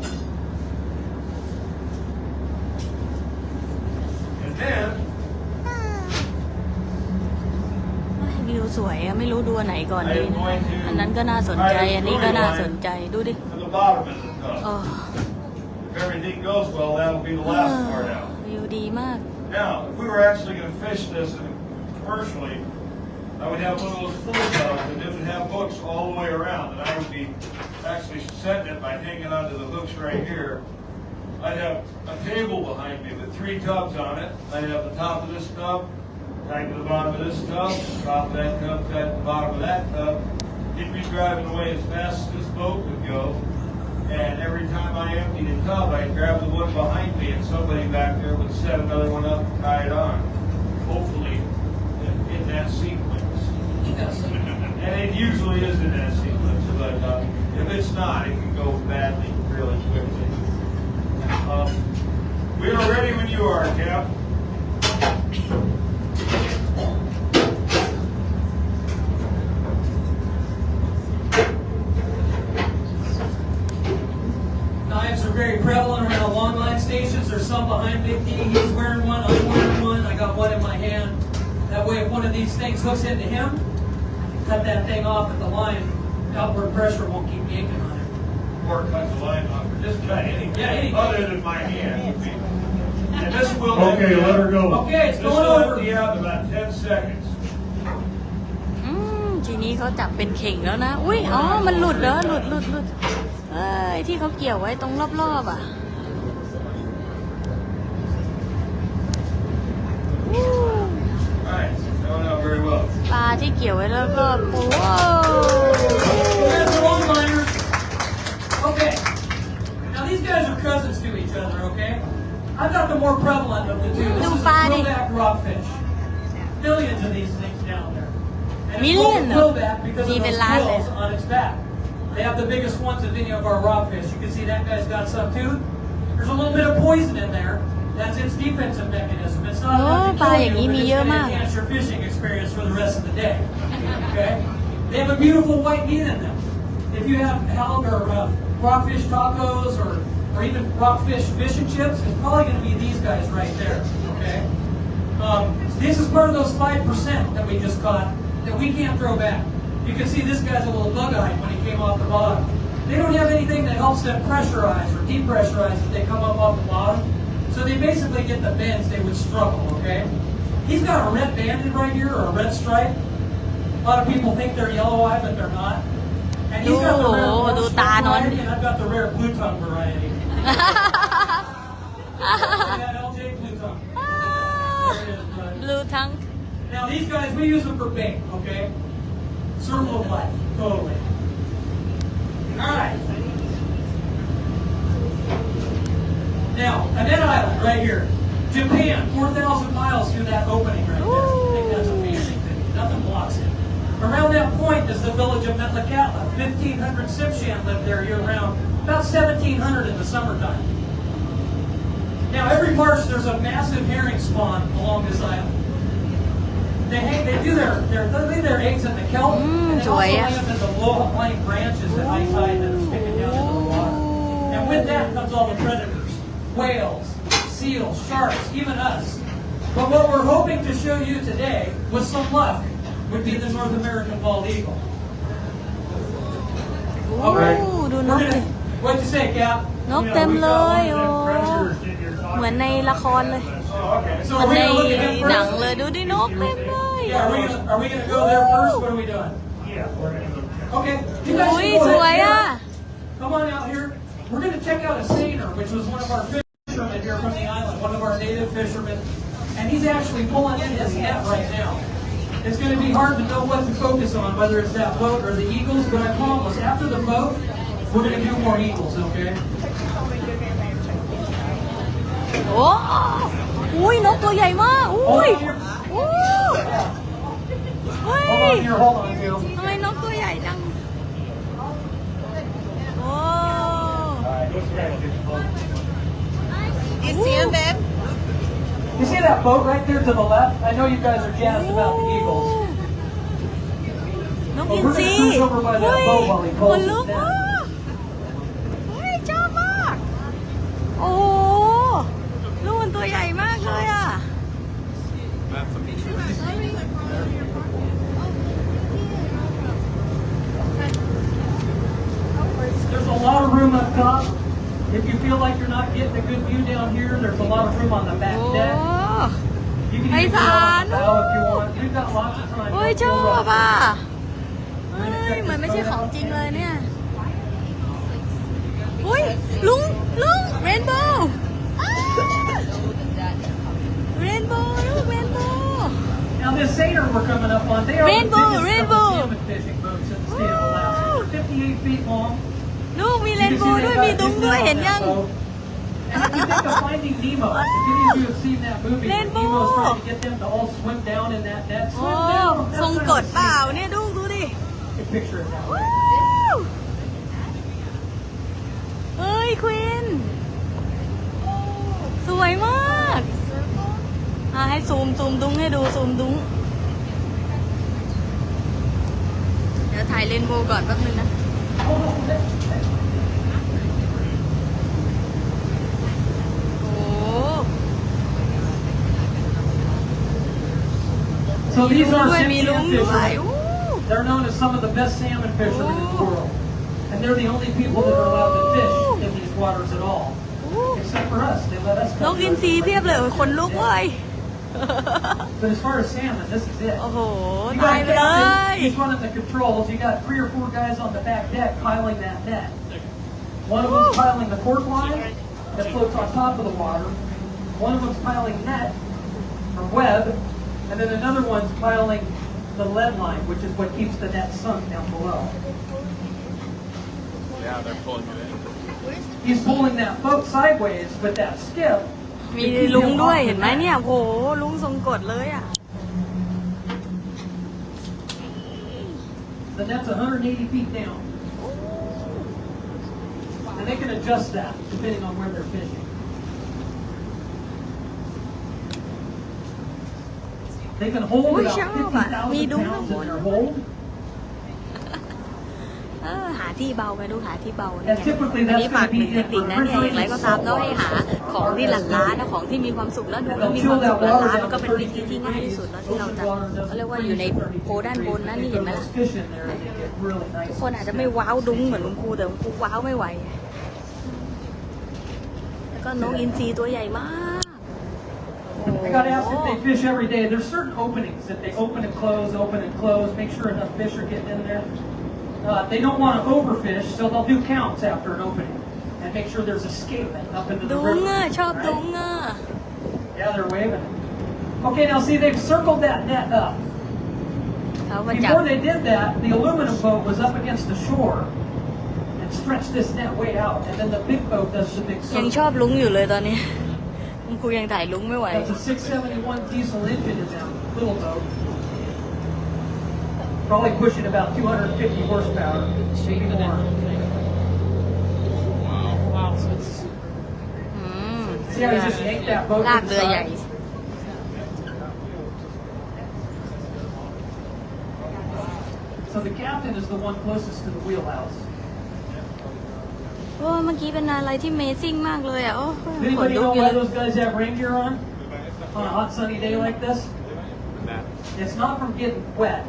สวยอะไม่รู้ดูอันไหนก่อนดีนะอันนั้นก็น่าสนใจอันนี้ก็น่าสนใจดูดิ to the bottom of the tub. โอ้ If everything goes well, that'll be the last part out. วิวดีมาก Now, if we were actually going to fish this commercially, I would have one of those full tubs and it would have hooks all the way around, and I would be actually setting it by hanging onto the hooks right here. I'd have a table behind me with 3 tubs on it. I'd have the top of this tub, tied to the bottom of this tub, top of that tub, tied to the bottom of that tub. He'd be driving away as fast as this boat would go. And every time I emptied a tub, I'd grab the one behind me and somebody back there would set another one up and tie it on. Hopefully in that sequence. And it usually is in that sequence, but if it's not, it can go badly really quickly. We are ready when you are, Cap. Knives are very prevalent around long line stations. There's some behind Big D. He's wearing one. I'm wearing one. I got one in my hand. That way, if one of these things hooks into him, cut that thing off at the line. Outward pressure won't keep yanking on it. Or cut the line off, or just cut anything, Yeah, anything. other than my hand. And this will Okay, let her go. Okay, it's This going will over. empty out in about 10 seconds. ทีนี้เขาจับเป็นเข่งแล้วนะอุ้ยอ๋อมันหลุดเหรอหลุดเอ้ยที่เขาเกี่ยวไว้ตรงรอบๆอ่ะอู้ Alright, going out very well. ปลาที่เกี่ยวไว้รอบๆโอ้โห There's the long liners. Okay. Now these guys are cousins to each other, okay? I've got the more prevalent of the two. This is a quillback rockfish. Millions of these things down there. And it's called a quillback because of those quills on its back. They have the biggest ones of any of our rockfish. You can see that guy's got some too. There's a little bit of poison in there. That's its defensive mechanism. It's not enough to kill you, but it's going to enhance your fishing experience for the rest of the day. Okay? They have a beautiful white meat in them. If you have halibut or rockfish tacos or even rockfish fish and chips, it's probably going to be these guys right there. Okay? This is part of those 5% that we just caught that we can't throw back. You can see this guy's a little bug-eyed when he came off the bottom. They don't have anything that helps them pressurize or depressurize if they come up off the bottom. So they basically get the bends, they would struggle, okay? He's got a red banded right here, or a red stripe. A lot of people think they're yellow-eyed, but they're not. And he's got the rare blue variety, and I've got the rare blue tongue variety. That LJ blue tongue. There it is, bud. blue tongue Now these guys, we use them for bait, okay? Circle of life, totally. All right. Now, Annette Island, right here. Japan, 4,000 miles through that opening right there. I think that's amazing. Nothing blocks it. Around that point is the village of Metlakatla. 1,500 Sipshan live there year-round. About 1,700 in the summertime. Now, every March, there's a massive herring spawn along this island. They leave their eggs in the kelp, and they also land in the low-lying branches at high tide that are sticking down into the water. And with that comes all the predators, whales, seals, sharks, even us. But what we're hoping to show you today, with some luck, would be the North American bald eagle. โอ้ดูนกดิ What'd you say, Cap? นกเต็มเลยโอ้เหมือนในละครเลย Oh, okay. เหมือนในหนังเลยดูดินกเต็มเลย Yeah, are we gonna go there first? What are we doing? Yeah, we're gonna go check. Okay. You guys อุ้ย can ส go วย ahead. อ่ะ Come on out here. We're gonna check out a seiner, which was one of our fishermen here from the island, one of our native fishermen, and he's actually pulling in his net right now. It's going to be hard to know what to focus on, whether it's that boat or the eagles, but I promise, after the boat, we're going to do more eagles, okay? โอ้อุ้ยนกตัวใหญ่มากอุ้ยโอ้เฮ้ย Hold on here. ทำไมนกตัวใหญ่จังโอ้ You see him, babe? You see that boat right there to the left? I know you guys are jazzed about the eagles. นกอินทรีเฮ้ยคนลุกมากเฮ้ยชอบมากโอ้ลูกมันตัวใหญ่มากเลยอ่ะ top. If you feel like you're not getting a good view down here, there's a lot of room on the back โอ้ deck. You can ไพ even ศา go ล on the bow if you want. We've got lots of time. โอ้ยชอบอ่ะเฮ้ยเหมือนไม่ใช่ของจริงเลยเนี่ยอุ้ยลุงเรนโบว์เรนโบว์ลูกเรนโบว์ Now this Satyr we're coming up on, they are Rainbow, the biggest rainbow. salmon fishing boats in the state of Alaska. They're 58 feet long. ลูกมีเร You น can โบ see ว์ด้วย they've มี got ดุ้ง Disney ด้วย on เห็น that ยัง boat. And if you think of Finding Nemo, if any of you have seen that movie, when Rainbow. Nemo's trying to get them to all swim down in that net, โอ้ swim down. ทรง That's ก how ด you เปล่า see เนี่ยดูดิ it. You can picture it that ว้า way. วเฮ้ยควีนสวยมากให้ซูมดุ้งให้ดูซูมดุ้งเดี๋ยวถ่ายเรนโบว์ก่อนแป๊บนึงนะ โอ้ So these are ด้วยมีลุง sentient ด้วย fishermen. They're known as some of the best salmon fishermen in the world. And they're the only people that are allowed to fish in these waters at all. Except for us. They let us นก come. อินทรีเพียบเลยคนลุกเลย But as far as salmon, this is it. โอ้โห You ตาย got ไปเลย captain, he's running the controls. You got 3 or 4 guys on the back deck piling that net. One of them's piling the cork line that floats on top of the water. One of them's piling net or web, and then another one's piling the lead line, which is what keeps the net sunk down below. Yeah, they're pulling it in. He's pulling that boat sideways with that skip. มีลุงด้วยเห็นไหมเนี่ยโหลุงทรงกดเลยอ่ะ The net's 180 feet down. And they can adjust that depending on where they're fishing. They can hold Ôi, about sao 50,000 mi đúng pounds không? in their hold. หาที่เบาไปดูหาที่เบา And เนี่ย typically วันนี้ that's ฝาก going to ถึ be ง in ติดๆนะเนี่ยอย่างไรก็ตามเราให้หาของที่หลักล้านนะของที่มีความสุขแล้วดูแล้วมีความสุขหลักล้านมันก็เป็นวิธีที่ง่ายที่สุดแล้วที่เราจะเขาเรียกว่าอยู่ในโพด้านบนนะนี่เห็นไหมล่ะ Fish in there and they get really ทุก nice. คนอาจจะไม่ว้าวดุ้งเหมือนคุณครูแต่คุณครูว้าวไม่ไหวแล้วก็นกอินทรีตัวใหญ่มาก I got asked if they fish every day. There's certain openings that they open and close, make sure enough fish are getting in there. They don't want to overfish, so they'll do counts after an opening and make sure there's escapement up into the ดุ้ river. งอ่ะชอบดุ้ง Right? อ่ะ Yeah, they're waving. Okay, now see, they've circled that net up. เขามาจับ Before they did that, the aluminum boat was up against the shore and stretched this net way out, and then the big boat does the big ยัง circle. ชอบลุงอยู่เลยตอนนี้คุณครูยังถ่ายลุงไม่ไหว That's a 671 diesel engine in that little boat. Probably pushing about 250 horsepower, maybe more. อืม See how he just yanked that boat ลา to ก the เรือใหญ่ side? So the captain is the one closest to the wheelhouse. โอ้เมื่อกี้เป็นอะไรที่เมซิ่งมากเลยอ่ะโอ้ขน Anybody ลุก know อยู่ why เลย those guys have rain gear on a hot sunny day like this? It's not from getting wet.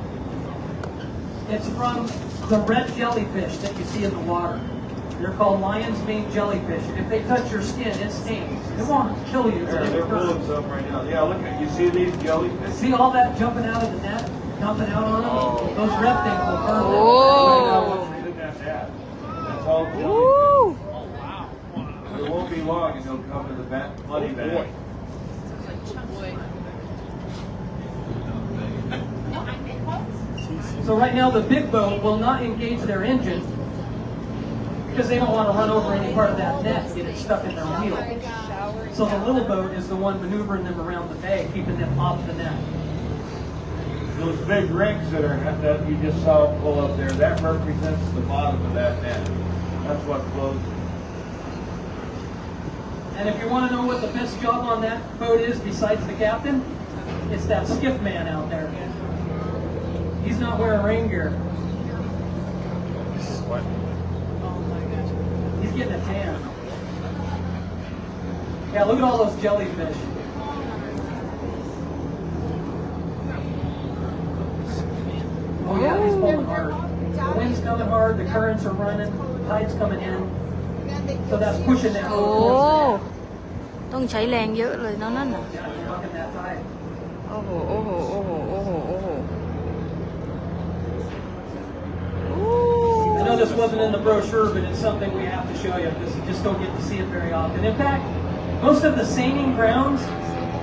It's from the red jellyfish that you see in the water. They're called lion's mane jellyfish. And if they touch your skin, it stings. It won't kill you. But Yeah, it they're pulling burns. some right now. Yeah, look at, you see these jellyfish? See all that jumping out of the net, dumping out on them? Oh. Those red things will burn them. Right now, Oh. what's in that net? That's all อู้ jellyfish. It won't be long and they'll come to the bloody bag. So right now the big boat will not engage their engine because they don't want to run over any part of that net and get it stuck in their wheel. So the little boat is the one maneuvering them around the bay, keeping them off the net. Those big rings that you just saw pull up there, that represents the bottom of that net. That's what floats. And if you want to know what the best job on that boat is besides the captain, it's that skiff man out there. He's not wearing rain gear. What? He's getting a tan. Yeah, look at all those jellyfish. Oh yeah, he's pulling hard. The wind's coming hard, the currents are running, the tide's coming in. So that's pushing that โอ้ boat towards the ต้องใช้แรงเยอะเลยเนาะนั่นน่ะ Yeah, you're bucking that tide. โอ้โห โอ้โห โอ้โห โอ้โห โอ้โห I know this wasn't in the brochure, but it's something we have to show you because you just don't get to see it very often. In fact, most of the seining grounds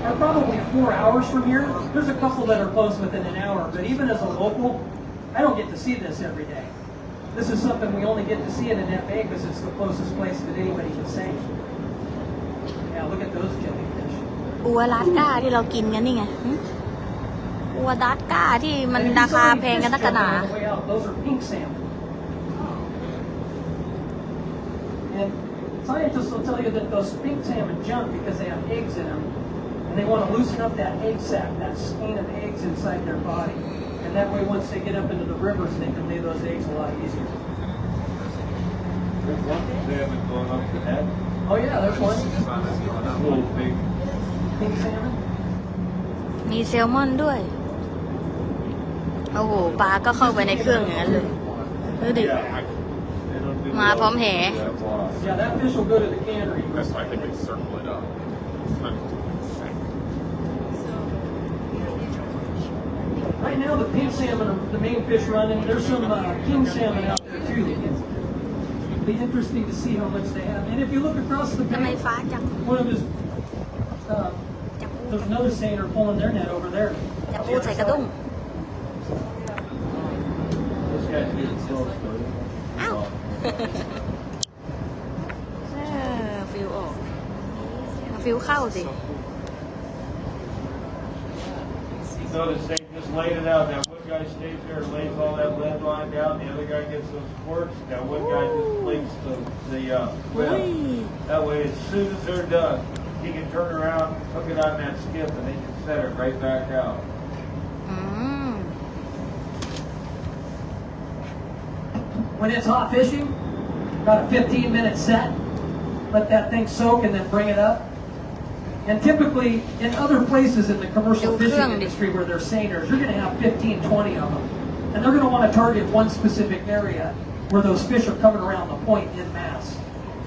are probably 4 hours from here. There's a couple that are close within an hour, but even as a local, I don't get to see this every day. This is something we only get to see it in FA because it's the closest place that anybody can seine. Yeah, look at those jellyfish. อัวลาสก้าที่เรากินกันนี่ไงหึอัวลาสก้าที่มันราคาแพงกันนักหนา On the way out, those are pink salmon. And scientists will tell you that those pink salmon jump because they have eggs in them, and they want to loosen up that egg sac, that skein of eggs inside their body. And that way, once they get up into the rivers, they can lay those eggs a lot easier. There's one salmon going up the net. Oh yeah, there's one. That's a little big. Pink salmon. มีแซลมอนด้วย โอ้โห ปลาก็เข้าไปในเครื่องอย่างนั้นเลยดูดิ It'll be มาพร้อมแห that wide. Yeah, that fish will go to the cannery. That's why I think we circle it up. Right now, the pink salmon are the main fish running. There's some king salmon out there too. It'll be interesting to see how much they have. And if you look across the ทำไม bank, ฟ้าจัง one of his, จับปู there's another seiner pulling their net over there. จับปูใส่กระด้ง This guy's getting close, though. อ้าว ฟิวออกฟิวเข้าสิ Notice they just laid it out. That one guy stays there and lays all that lead line down. The other guy gets those squirts. That one guy just links the web. That way, as soon as they're done, he can turn around, hook it on that skip, and they can set it right back out. อืม When it's hot fishing, about a 15-minute set. Let that thing soak and then bring it up. And typically, in other places in the commercial fishing industry where they're seiners, you're going to have 15, 20 of them. And they're going to want to target one specific area where those fish are coming around the point in mass.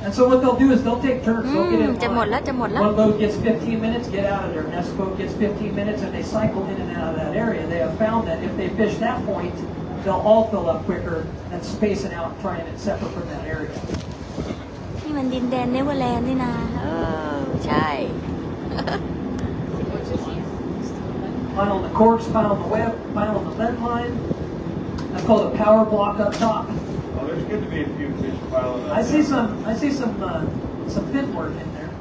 And so what they'll do is they'll take turns. They'll get in จะหมดแล้วจะหมดแล้ว One boat gets 15 minutes, get out of there. Next boat gets 15 minutes, and they cycle in and out of that area. They have found that if they fish that point, they'll all fill up quicker than spacing out and trying it separate from that area. นี่มันดินแดนเนเวอร์แลนด์นี่นะใช่ Pile on the corks, pile on the web, pile on the lead line. That's called a power block up top. Well, there's going to be a few fish piling up. I see some fin work in there.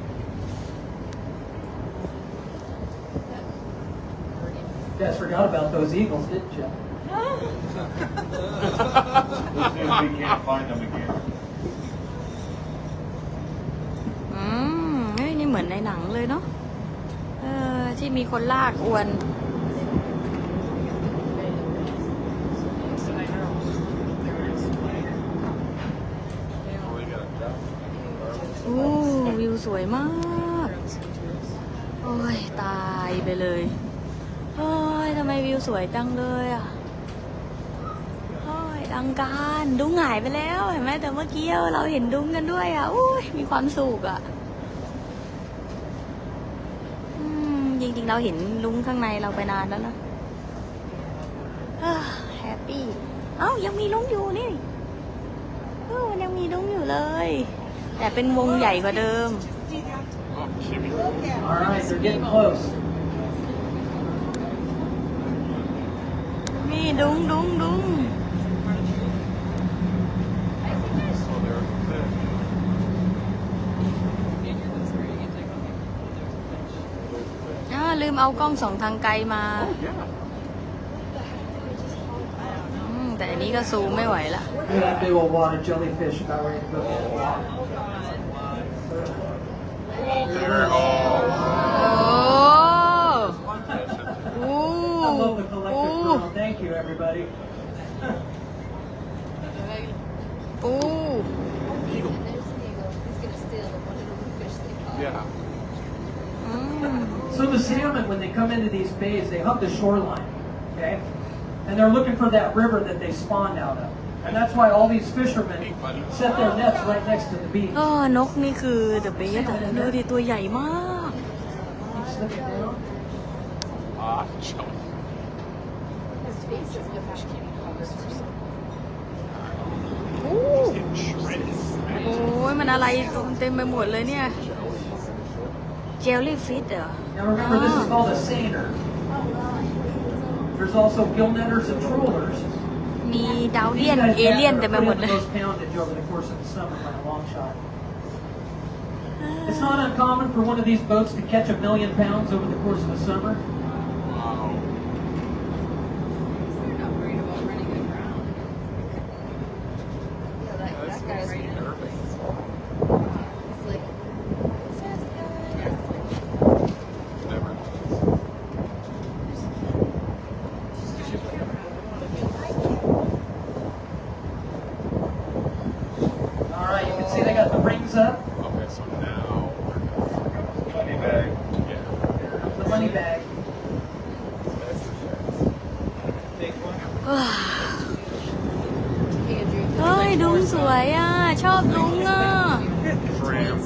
You guys forgot about those eagles, didn't you? As soon as we can't find them again. เฮ้ยนี่เหมือนในหนังเลยเนาะที่มีคนลากอวนวิวสวยมากโอ้ยตายไปเลยโอ้ยทำไมวิวสวยจังเลยอ่ะโอ้ยดังการดุ้งหายไปแล้วเห็นไหมแต่เมื่อกี้เราเห็นดุ้งกันด้วยอ่ะโอ้ยมีความสุขอ่ะจริงๆเราเห็นลุงข้างในเราไปนานแล้วนะแฮปปี้เอ้ายังมีลุงอยู่นี่มันยังมีลุงอยู่เลยแต่เป็นวงใหญ่กว่าเดิม All right, they're getting close. นี่ดุ้งลืมเอากล้องส่องทางไกลมาแต่อันนี้ก็ซูมไม่ไหวละ That big old water jellyfish about ready to go get it. โอ้ I love the collective grill. Thank you, everybody. ปู Yeah. So the salmon, when they come into these bays, they hug the shoreline, okay? And they're looking for that river that they spawned out of. And that's why all these fishermen set their nets right next to the beach. นกนี่คือ the best ดูดิตัวใหญ่มาก Slip it down. Chum. Getting shredded. โอ้ยมันอะไรเต็มไปหมดเลยเนี่ย jellyfish เหรอ Now remember, this is called a seiner. There's also gill netters and trollers. มีดาวเลียนเอเลียนเต็มไปหมดเลย Those poundage over the course of the summer by a long shot. It's not uncommon for one of these boats to catch 1 million pounds over the course of the summer. Wow. That makes me nervous. Never. 'All right, you can see they got the rings up, Okay, so now Money bag. yeah. the money bag. That's the shit. Take one. เฮ้ยดุ้งสวยอ่ะ ชอบดุ้งอ่ะ Tram.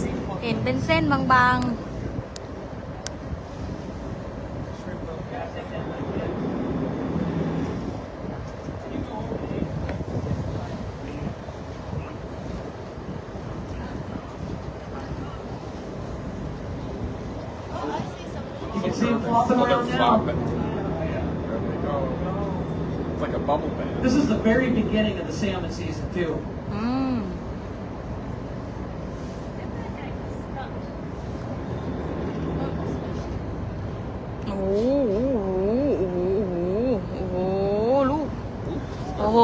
เห็นเป็นเส้นบางๆ You can see them flopping Oh, they're around now. flopping. There they go. It's like a bubble bath. This is the very beginning of the salmon season too. อืม โอ้โหโอ้โหโอ้โหลูก โอ้โห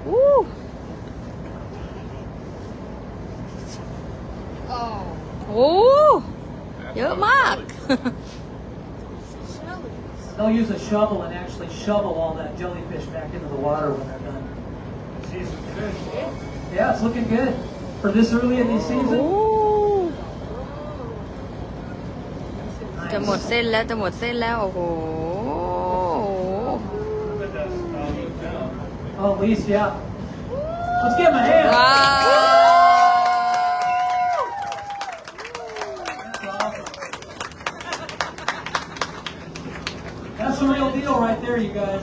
อู้โอ้เยอะมาก They'll use a shovel and actually shovel all that jellyfish back into the water when they're done. Season's good. Yeah, it's looking good for this early in the โอ้ season. จะหมดเส้นแล้วจะหมดเส้นแล้ว โอ้โห But that's all good now. Oh, at least, yeah. Let's give him a hand. ว้าว That's the real deal right there, you guys.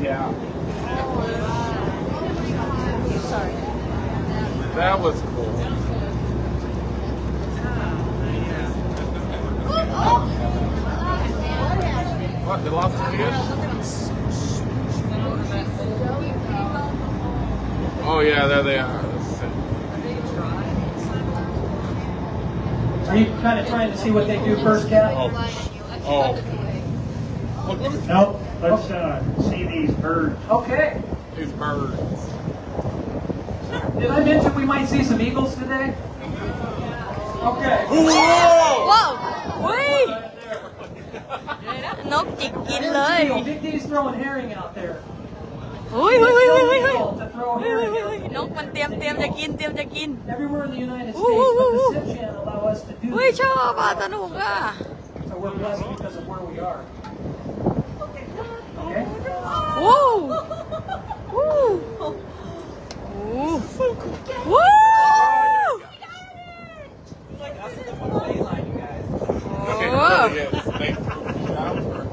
Yeah. That was cool. What? They lost the fish? Oh yeah, there they are. Are you kind of trying to see what they do first, Cap? Oh. Look at Nope, let's see these birds. Okay. these birds. Did I mention we might see some eagles today? Okay. ว้าวเฮ้ย นกจิกกินเลย Big D's throwing herring out there. เฮ้ยเฮ้ยเฮ้ยเฮ้ยเฮ้ย Illegal to throw เฮ้ย herring เฮ้ย out เฮ้ย there. นกมันเตรียมจะกินจะกิน Everywhere in the United States, but the SIP channel allow us to do เฮ้ย this. ชอบอ่ะสนุกอ่ะ So we're blessed because of where we are. Okay? วู้วู้วู้ Okay, Whoa. really is. They threw it out for-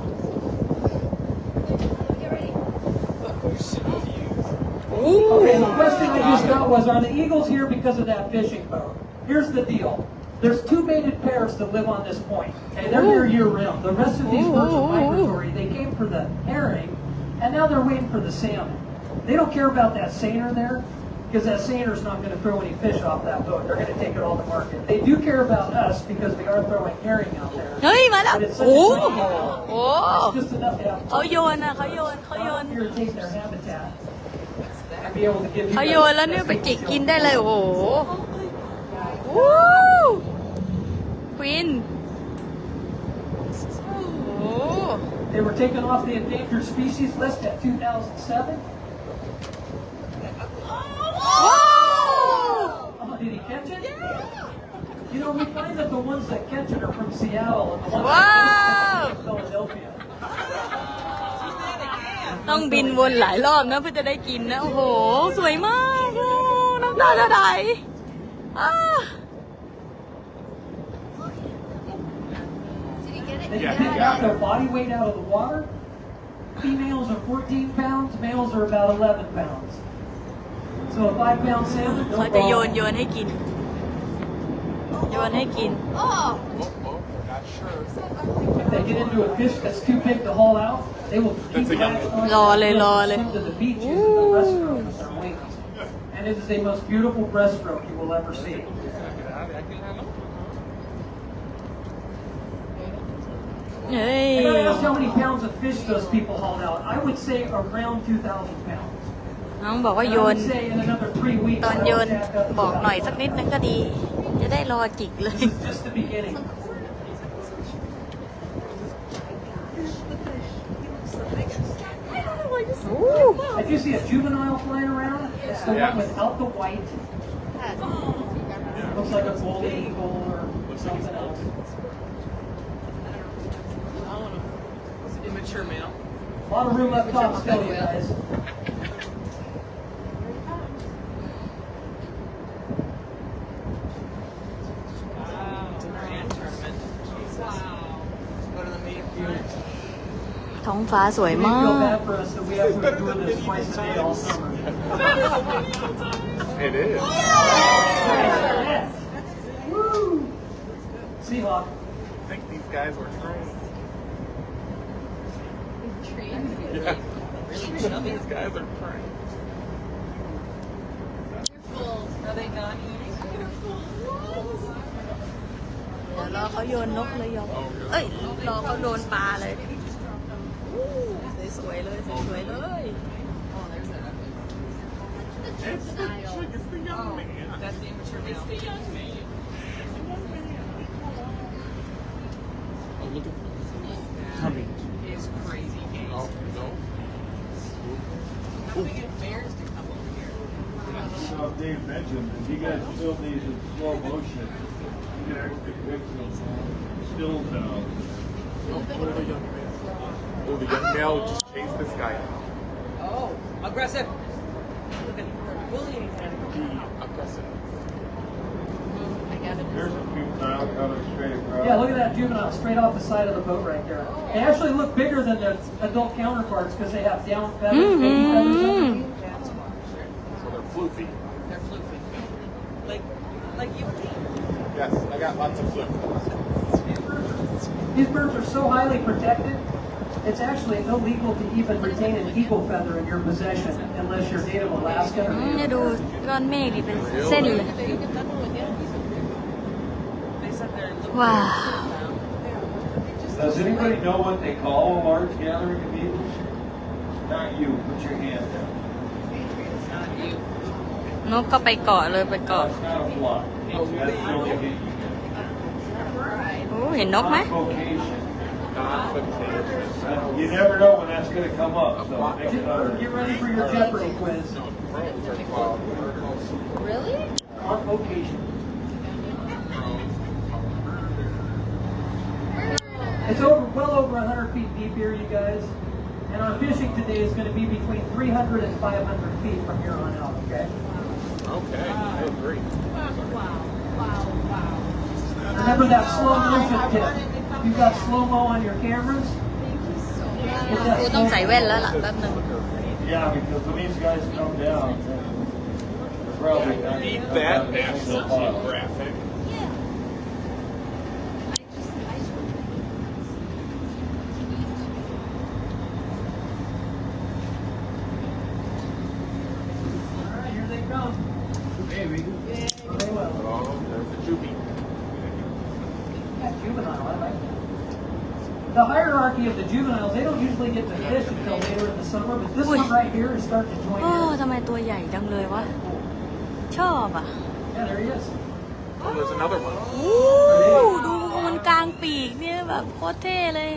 Okay, the question I just got was, are the eagles here because of that fishing boat? Here's the deal. There's two mated pairs that live on this point. Okay, they're here year-round. The rest of these birds are migratory. They came for the herring, and now they're waiting for the salmon. They don't care about that seiner there, because that seiner's not going to throw any fish off that boat. They're going to take it all to market. They do care about us because we are throwing herring out there. เฮ้ย มาแล้ว But it's such โอ้ a tiny boat. โอ้ It's just enough to have เขาโยนอ่ะเขาโยน here to take their habitat and be able to give you เขาโยนแล้วเนี่ยไปจิกกินได้เลย โอ้โหวู้ควินโอ้ They were taken off the endangered species list at 2007. ว้าว Oh, did he catch it? You know, we find that the ones that catch it are from Seattle and the ones that Wow. from Philadelphia. ต้องบินวนหลายรอบนะเพื่อจะได้กินนะ โอ้โห สวยมากน้ำตาจะไหลThey get out their body weight out of the water. Females are 14 pounds, males are about 11 pounds. So a 5-pound salmon, เขา no จะโยน problem. โยนให้กิน โยนให้กิน Oh, Not sure. If they get into a fish that's too big to haul out, they will keep That's a young latching one. on Rò lên, rò to lên. swim to the beaches and the breaststroke with their wings. And it is the most beautiful breaststroke you will ever see. เฮ้ย If I asked how many pounds of fish those people hauled out, I would say around 2,000 pounds. น้องบอกว่า And โย I น would say in another 3 weeks, ตอน that โย would น stack up to บอกหน่อย about สักนิดนึงก็ดี จะได้รอจิกเลย This is just the beginning. If you see a juvenile flying around, it's the one without the white. Looks like a golden eagle or something else. it's an immature male. A lot of room up top still, you guys. Grand tournament. Wow. Go to the main field. ท้องฟ้าสวย It มา may feel ก bad for us that we have to endure this twice a day all summer. It is. Yes. Woo! Seahawk. I think these guys were trained. Yeah. These guys are trained. Are they not eating? เดี๋ยวรอเขาโยนนกเลยยองเอ้ย รอเขาโดนปลาเลยสวยๆเลยสวยๆเลย Oh, there's that. It's the young man. That's the immature male. It's the young man. Oh, look at tummy. Is crazy. Oh, no. How do we get bears to come over here? So Dave mentioned, if you guys film these in slow motion, you can actually pick some stills out. Oh, look at the young man. Oh, the young male just chased this guy out. Oh, aggressive. Look at her bullying him. Be aggressive. I got it. There's a juvenile coming straight across. Yeah, look at that juvenile straight off the side of the boat right there. They actually look bigger than their adult counterparts because they have down feathers, baby feathers underneath. That's why. So they're floofy. They're floofy. Like you would think. Yes, I got lots of floof. These birds are so highly protected, it's actually illegal to even retain an eagle feather in your possession unless you're native Alaskan or เนี่ย native ดูก้อนเมฆดิเป็นเส้นเลย They said they're little ว้าว Does anybody know what they call a large gathering of eagles? Not you. Put your hand down. not you. นกก็ไปเกาะเลยไป No, เกาะ it's not a flock. That's the only hit you get. โอ้เห็นนกไหม Convocation. Non-contagious. You never know when that's going to come up. So make it Get ready for your Jeopardy quiz. No, crows are called turtles. Really? On vocation. It's well over 100 feet deep here, you guys. And our fishing today is going to be between 300 and 500 feet from here on out, okay? Okay, I agree. Remember that slow motion tip. If you've got slow-mo on your cameras, get that กูต้องใส่ slow-mo. แว่นแล้วล่ะแป๊บนึง Yeah, because when these guys come down, they're probably not Need gonna come that down to National the bottom. Geographic. All right, here they come. Maybe. They will. Oh, there's the Juby. Yeah, juvenile, I like that. The hierarchy of the juveniles, they don't usually get to fish until later in the summer, but this Ui. one right here is starting to join โอ้ in. ทำไมตัวใหญ่จังเลยวะ ชอบอ่ะ Yeah, there he is. Oh, there's another one. โอ้ดูมันกลางปีกเนี่ยแบบโคตรเท่เลย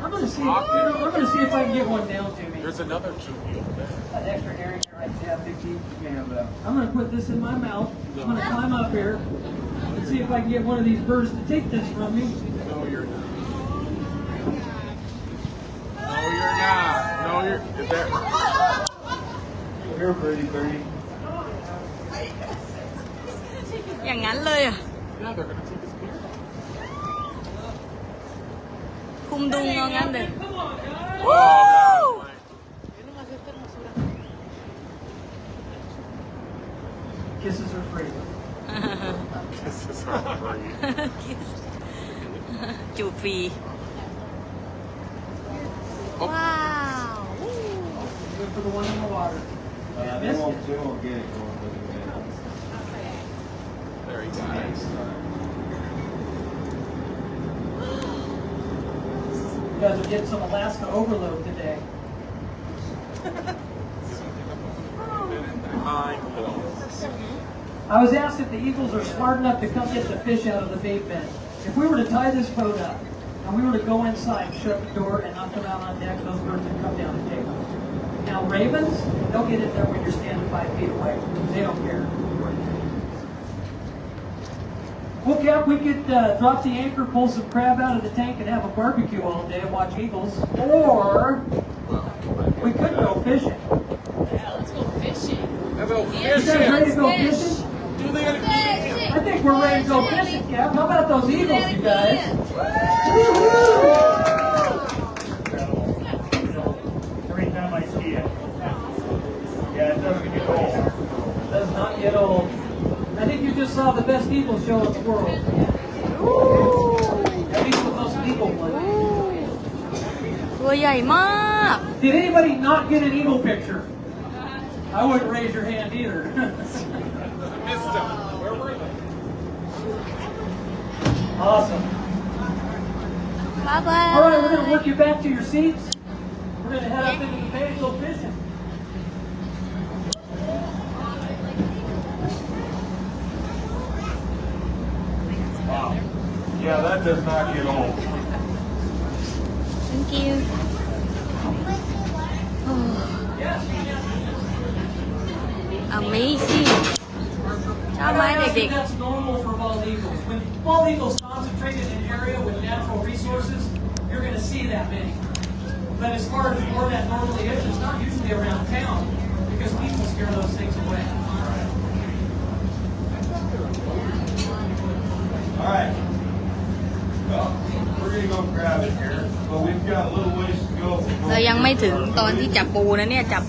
I'm gonna see if I can get one down to me. There's another Juby over there. An extra herring here, right? Yeah, big deep. I'm gonna put this in my mouth. I'm gonna climb up here and see if I can get one of these birds to take this from me. No, you're not. No, you're not. No, you're Is there? Here, birdie, birdie. อย่างนั้นเลยอ่ะ Yeah, they're gonna take his beer. คุมดุงเอางั้นเลย Come on, guys. Oh, no. Kisses are free. This is great. จูบฟรี ว้าว Good for the one in the water. They won't get it going with the man. There he goes. You guys are getting some Alaska overload today. I was asked if the eagles are smart enough to come get the fish out of the bait bin. If we were to tie this boat up and we were to go inside, shut the door, and not come out on deck, those birds would come down and take them. Now ravens, they'll get in there when you're standing 5 feet away. They don't care. Well, Cap, we could drop the anchor, pull some crab out of the tank, and have a barbecue all day and watch eagles. Or we could go fishing. Let's go fishing. Let's go You guys fishing. ready to go fishing? I think we're ready to go fishing, Cap. How about those eagles, you guys? Every time I see it. Yeah, it doesn't get old. Does not get old. I think you just saw the best eagle show in the world. At least the most eagle one. ตัวใหญ่มาก Did anybody not get an eagle picture? I wouldn't raise your hand either. Missed him. Where were they? Awesome. บ๊ายบาย All right, we're going to work you back to your seats. We're going to head up into the bay and go fishing. Wow. Yeah, that does not get old. Thank you Amazing ชอบไหมเด็ก That's normal for bald eagles. When bald eagles concentrate in an area with natural resources, you're going to see that many. But as far as where that normally is, it's not usually around town because people scare those things away. All right. Well, we're going to go grab it here, but we've got a little ways to go. ๆ เรายังไม่ถึงตอนที่จับปูนะเนี่ยจับ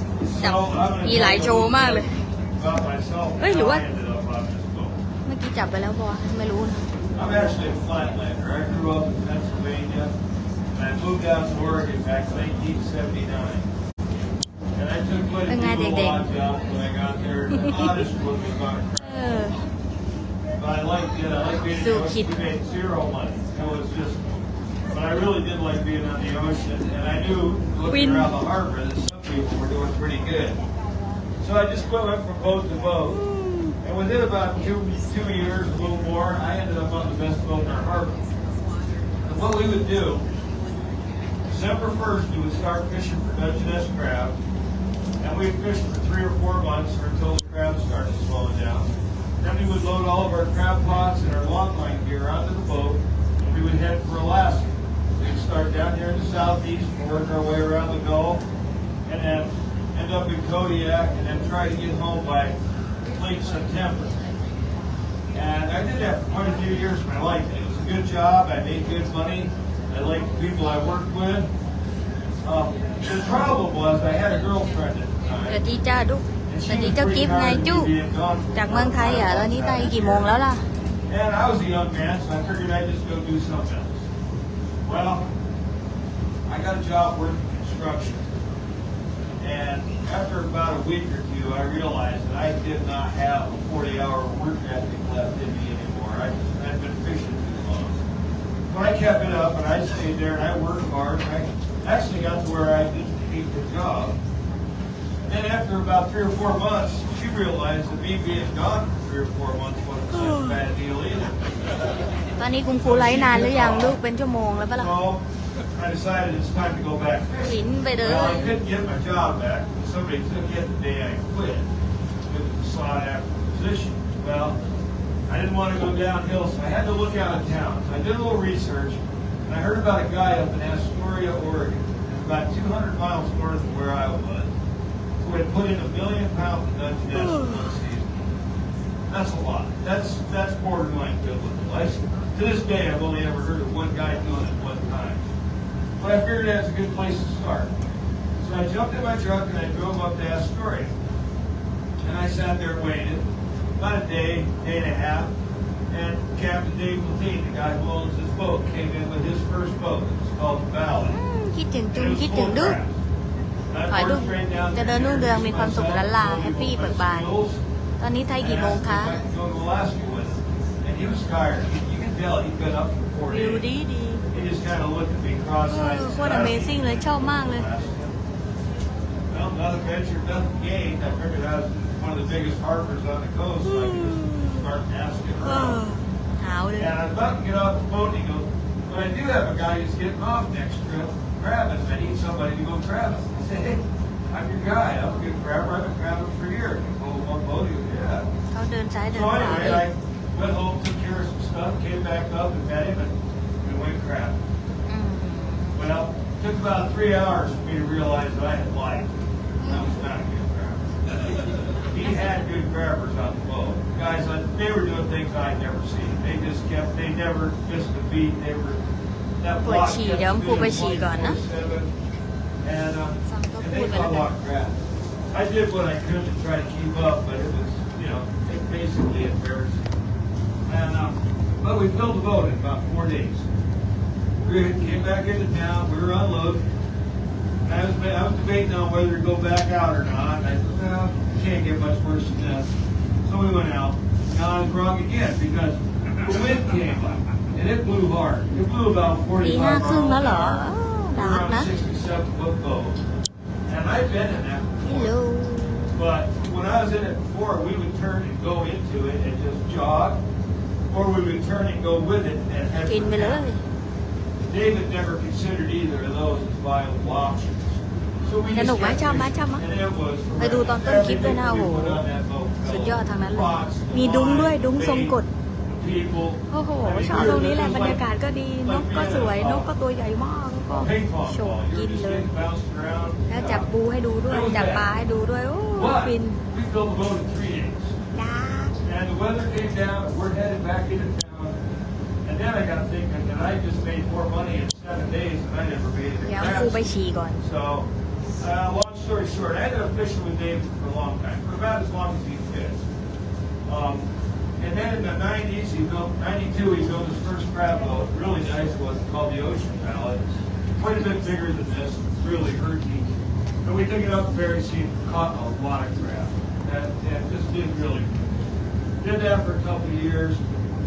มีหลายโชว์มากเลย About myself, Hey, how you I what? ended up on this boat. เมื่อกี้จับไปแล้วปะไม่รู้นะ I'm actually a flatlander. I grew up in Pennsylvania, and I moved out to Oregon back in 1979. And I took quite a few little odd jobs when I got there. The oddest one was on a เออ But I liked it. I liked being in the ocean. We made zero money. It was just, but I really did like being on the ocean. And I knew, looking around the harbor, that some people were doing pretty good. So I just went from boat to boat. And within about two years, a little more, I ended up on the best boat in our harbor. And what we would do, December 1st, we would start fishing for Dutch crab. And we'd fish for 3 or 4 months or until the crabs started slowing down. Then we would load all of our crab pots and our longline gear onto the boat, and we would head for Alaska. We'd start down here in the southeast, work our way around the Gulf, and then end up in Kodiak, and then try to get home by late September. And I did that for quite a few years of my life. It was a good job. I made good money. I liked the people I worked with. The problem was I had a girlfriend at the สวัส time. ดีจ้าดุกสวัสดีเจ้ากิฟต์ไงจุ๊จากเมืองไทยอ่ะตอนนี้ไทยกี่โมงแล้วล่ะ And I was a young man, so I figured I'd just go do something else. Well, I got a job working construction. And after about a week or two, I realized that I did not have a 40-hour work ethic left in me anymore. I'd been fishing too long. But I kept it up, and I stayed there, and I worked hard. I actually got to where I didn't hate the job. And after about 3 or 4 months, she realized that me being gone for 3 or 4 months wasn't such a bad deal either. ตอนนี้คุณครูไลฟ์นานหรือยังลูกเป็นชั่วโมงแล้วปะล่ะ So I decided it's time to go back หิ fishing. นไปเลย Well, I couldn't get my job back. Somebody took it the day I quit. It was a sought-after position. Well, I didn't want to go downhill, so I had to look out of town. So I did a little research, and I heard about a guy up in Astoria, Oregon. about 200 miles north of where I was, who had put in $1 million of Dutch nest in one season. That's a lot. That's borderline biblical. To this day, I've only ever heard of one guy doing it one time. But I figured that's a good place to start. So I jumped in my truck and I drove up to Astoria. And I sat there and waited about a day and a half. And Captain Dave Levine, the guy who owns this boat, came in with his first boat. It's called the Valley. คิดถึง And จุง it was คิด full ถึง of ดู crabs. And I ถ่ายรูป worked straight down จะ there เดินรุ่งเรืองมีความสุขล้านลา myself, แฮปปี้ loaded เบิ up ก my บาน skills. ตอนนี้ไทยกี่โมงคะ I could go to Alaska with him. And he was tired. You can tell he'd been up for 4 วิว days. ดีดี He just kind of looked at me เอ cross-eyed. อ and โค said, ตร Amazing เลยชอบมากเลย Well, nothing ventured, nothing gained. I figured I was one of the biggest harpers on the coast, so I could just start asking เออ around. หาวเลย And I was about to get off the boat, and he goes, but I do have a guy who's getting off next trip, crabbing. I need somebody to go crabbing. I said, hey, I'm your guy. I'm a good crabber. I've been crabbing for years. He pulled one boat. He goes, yeah. เขาเดินซ้ายเดิน So ขวา anyway, เลย I went home, took care of some stuff, came back up and met him, and we went crabbing. อืม Well, it took about 3 hours for me to realize that I had lied. I was not a good crabber. He had good crabbers on the boat. Guys, they were doing things I'd never seen. They never missed a beat. They were, that ปวด block ฉี่ kept เดี๋ยวครูไป spinning ฉี่ก่อนนะ 24/7. And, ฟังก็ and พูด they ไป caught แล้ว a กัน lot of crab. I did what I could to try to keep up, but it was, basically embarrassing. And, but we filled the boat in about 4 days. We came back into town. We were unloaded. I was debating on whether to go back out or not. I said, well, can't get much worse than this. So we went out. Now I was wrong again because the wind came up and it blew hard. It blew about ตี 45 ห้าครึ่งแล้ว miles เหร an อ hour. ดา We're ร์ก on นะ a 67-foot boat. And I've been in that before. Hello But when I was in it before, we would turn and go into it and just jog, or we would turn and go with it and head กิน for ไปเลย town. David never considered either of those as viable options. So we สนุก just ไหม kept ชอบไหม fishing. ชอบไหม And it was ไปดูตอนต้นคลิปด้วยนะโอ้โห everything we put on that boat fell. สุดยอดทางนั้นเลย Rocks, มีดุ้งด้วย line, ดุ้งทรงกฎ bait, people. โอ้โห I mean, ชอบตรงนี้แหละ it was บรรยากาศก็ดี นกก็สวย นกก็ตัวใหญ่มากแล้วก็ a ping pong โฉบ ball. กิ You're น just เลย getting bounced around. แล้วจับปูให้ดูด้วย จับปลาให้ดูด้วย โอ้ But ฟิน we built the boat in 3 days. ดาร์ก And the weather came down, and we're headed back into town. And then I got thinking that I just made more money in 7 days than I ever made in เดี๋ยว crab ครูไป season. ฉี่ก่อน So, long story short, I ended up fishing with David for a long time, for about as long as he fished. And then in the 90s, 92, he built his first crab boat, really nice one, called the Ocean Pallet. Quite a bit bigger than this, really herky. And we took it up the Bering Sea and caught a lot of crab. And just did really good. Did that for a couple of years.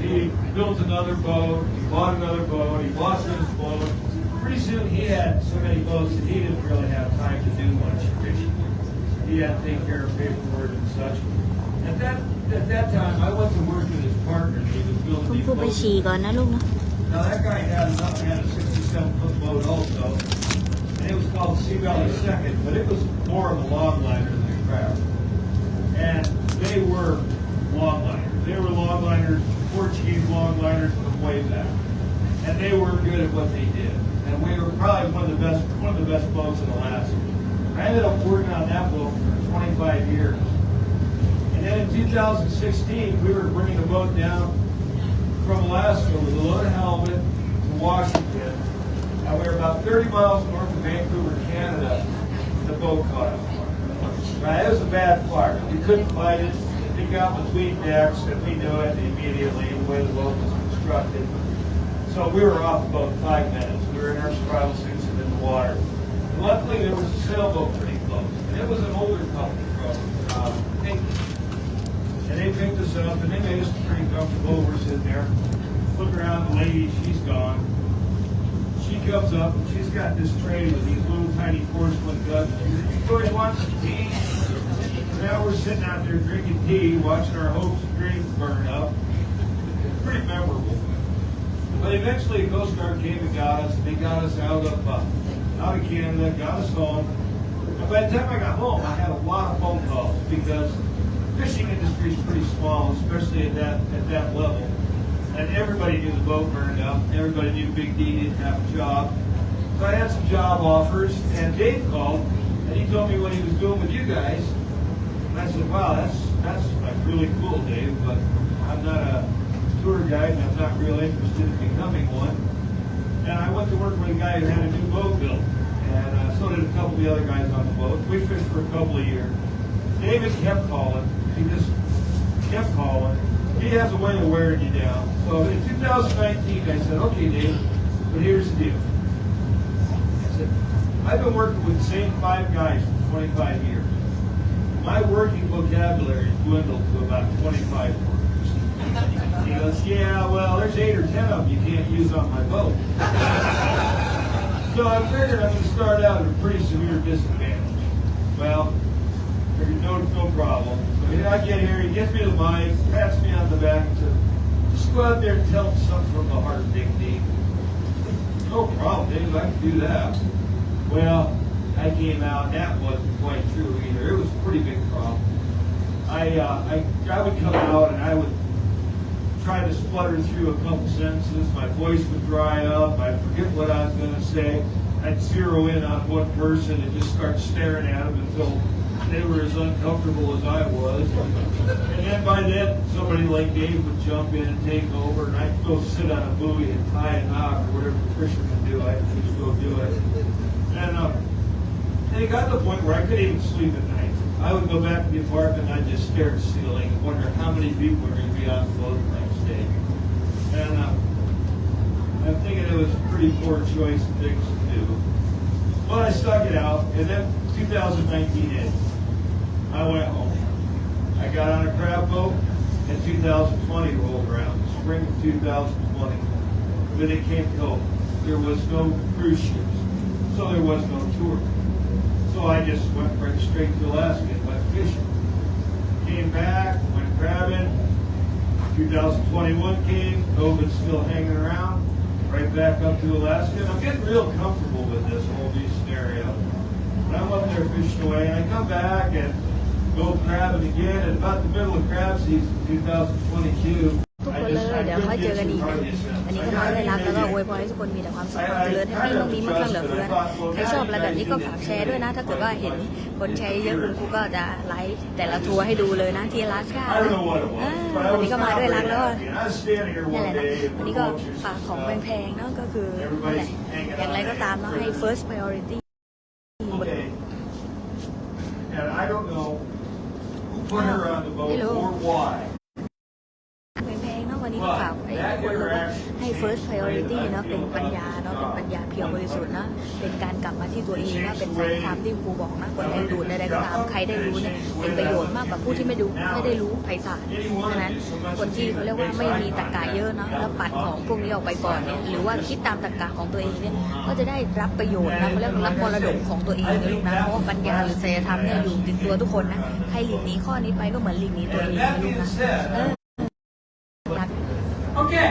He built another boat, he bought another boat, he bought his boat. Pretty soon he had so many boats that he didn't really have time to do much fishing. He had to take care of paperwork and such. At that time, I went to work with his partner. He was คุ building ณ these ครูไป boats. ฉี่ก่อนนะลูกนะ Now that guy had a 67-foot boat also, and it was called Sea Valley Second, but it was more of a longliner than a crab. And they were longliners. They were longliners, Portuguese longliners from way back, and they were good at what they did. And we were probably one of the best boats in Alaska. I ended up working on that boat for 25 years. And then in 2016, we were bringing the boat down from Alaska with a load of halibut to Washington. And we were about 30 miles north of Vancouver, Canada. The boat caught on fire. Right, it was a bad fire. We couldn't fight it. It got between decks, and we knew it immediately the way the boat was constructed. So we were off about 5 minutes. We were in our survival suits and in the water. And luckily, there was a sailboat pretty close, and it was an older couple from England. And they picked us up, and they made us pretty comfortable. We're sitting there. Look around, the lady, she's gone. She comes up, and she's got this tray with these little tiny porcelain cups. She said, "You boys want some tea?" And now we're sitting out there drinking tea, watching our hopes and dreams burn up. It's pretty memorable. But eventually, a Coast Guard came and got us. They got us out of Canada, got us home. And by the time I got home, I had a lot of phone calls because the fishing industry is pretty small, especially at that level. And everybody knew the boat burned up. Everybody knew Big D didn't have a job. So So I had some job offers, and Dave called, and he told me what he was doing with you guys. And I said, wow, that's like really cool, Dave, but I'm not a tour guide, and I'm not real interested in becoming one. And I went to work with a guy who had a new boat built, and so did a couple of the other guys on the boat. We fished for a couple of years. David kept calling. He just kept calling. He has a way of wearing you down. So in 2019, I said, okay, Dave, but here's the deal. I said, I've been working with the same 5 guys for 25 years. My working vocabulary has dwindled to about 25 words. He goes, yeah, well, there's 8 or 10 of them you can't use on my boat. So I figured I'm going to start out at a pretty severe disadvantage. Well, no problem. So I get here, he gets me the mic, pats me on the back, and says, just go out there and tell him something from the heart, Big D. No problem, Dave, I can do that. Well, I came out, and that wasn't quite true either. It was a pretty big problem. I would come out and I would try to splutter through a couple sentences. My voice would dry up. I'd forget what I was going to say. I'd zero in on one person and just start staring at them until they were as uncomfortable as I was. And then by then, somebody like Dave would jump in and take over, and I'd go sit on a buoy and tie a knot or whatever the fishermen do. I'd just go do it. And it got to the point where I couldn't even sleep at night. I would go back to the apartment and I'd just stare at the ceiling and wonder how many people were going to be on the boat the next day. And I'm thinking it was a pretty poor choice of things to do. But I stuck it out, and then 2019 hit. I went home. I got on a crab boat, and 2020 rolled around, spring of 2020. Then it came COVID. There was no cruise ships, so there was no tour. So I just went right straight to Alaska and went fishing. Came back, went crabbing. 2021 came, COVID's still hanging around. Right back up to Alaska. And I'm getting real comfortable with this whole new scenario. But I'm up there fishing away, and I come back and go crabbing again. And about the middle of crab season 2022, ทุกคนเลยเดี๋ยวค่อยเจอกันอีกวันนี้ก็มาได้รักแล้วก็อวยพรให้ทุกคนมีแต่ความสุขความเจริญแฮปปี้มั่งมีมั่งคั่งเหลือเฟือใครชอบอะไรแบบนี้ก็ฝากแชร์ด้วยนะถ้าเกิดว่าเห็นคนแชร์เยอะคุณครูก็จะไลฟ์แต่ละทัวร์ให้ดูเลยนะที่อลาสก้าวันนี้ก็มาด้วยรักแล้วก็นี่แหละนะวันนี้ก็ฝากของแพงๆเนาะก็คือนั่นแหละอย่างไรก็ตามเนาะให้ first priority And I don't know who put her on the boat or why. แพงๆเนาะวันนี้ก็ฝากให้ทุกคนเลยว่าให้ first priority เนาะเป็นปัญญาเนาะเป็นปัญญาเพียวบริสุทธิ์นะเป็นการกลับมาที่ตัวเองนะเป็นสายธรรมที่ครูบอกนะคนใดดูใดๆก็ตามใครได้รู้เนี่ยเป็นประโยชน์มากกว่าผู้ที่ไม่ได้รู้ไพศาลฉะนั้นคนที่เขาเรียกว่าไม่มีตรรกะเยอะเนาะแล้วปัดของพวกนี้ออกไปก่อนเนี่ยหรือว่าคิดตามตรรกะของตัวเองเนี่ยก็จะได้รับประโยชน์นะเขาเรียกรับมรดกของตัวเองนะลูกนะเพราะว่าปัญญาหรือศีลธรรมเนี่ยอยู่ติดตัวทุกคนนะใครหลีกหนีข้อนี้ไปก็เหมือนหลีกหนีตัวเองนะลูกนะOkay,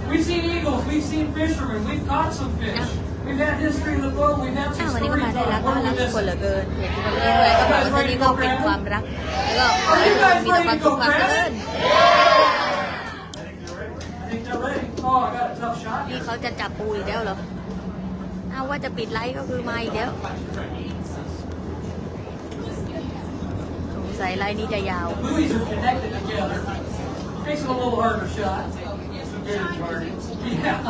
we've seen eagles, we've seen fishermen, we've caught some fish. We've had history of the boat, we've had some วันนี้ stories ก็มาได้รัก about รัก what ทุก we คนเหลือ missed. เกินเห็นคนเลี้ยงอะไรก็บอกว่าที่นี่ก็เป็นความรักแล้วก็ขอให้ทุกคนมีแต่ความสุขความเจริญ I think they're ready. Oh, I got a tough shot นี่ here. เขาจะจับปูอีกแล้วเหรอถ้าว่าจะปิดไลฟ์ก็คือมาอีกแล้วสงสัยไลฟ์นี้จะยาว Buoys are connected together. Makes it a little harder shot. Yeah.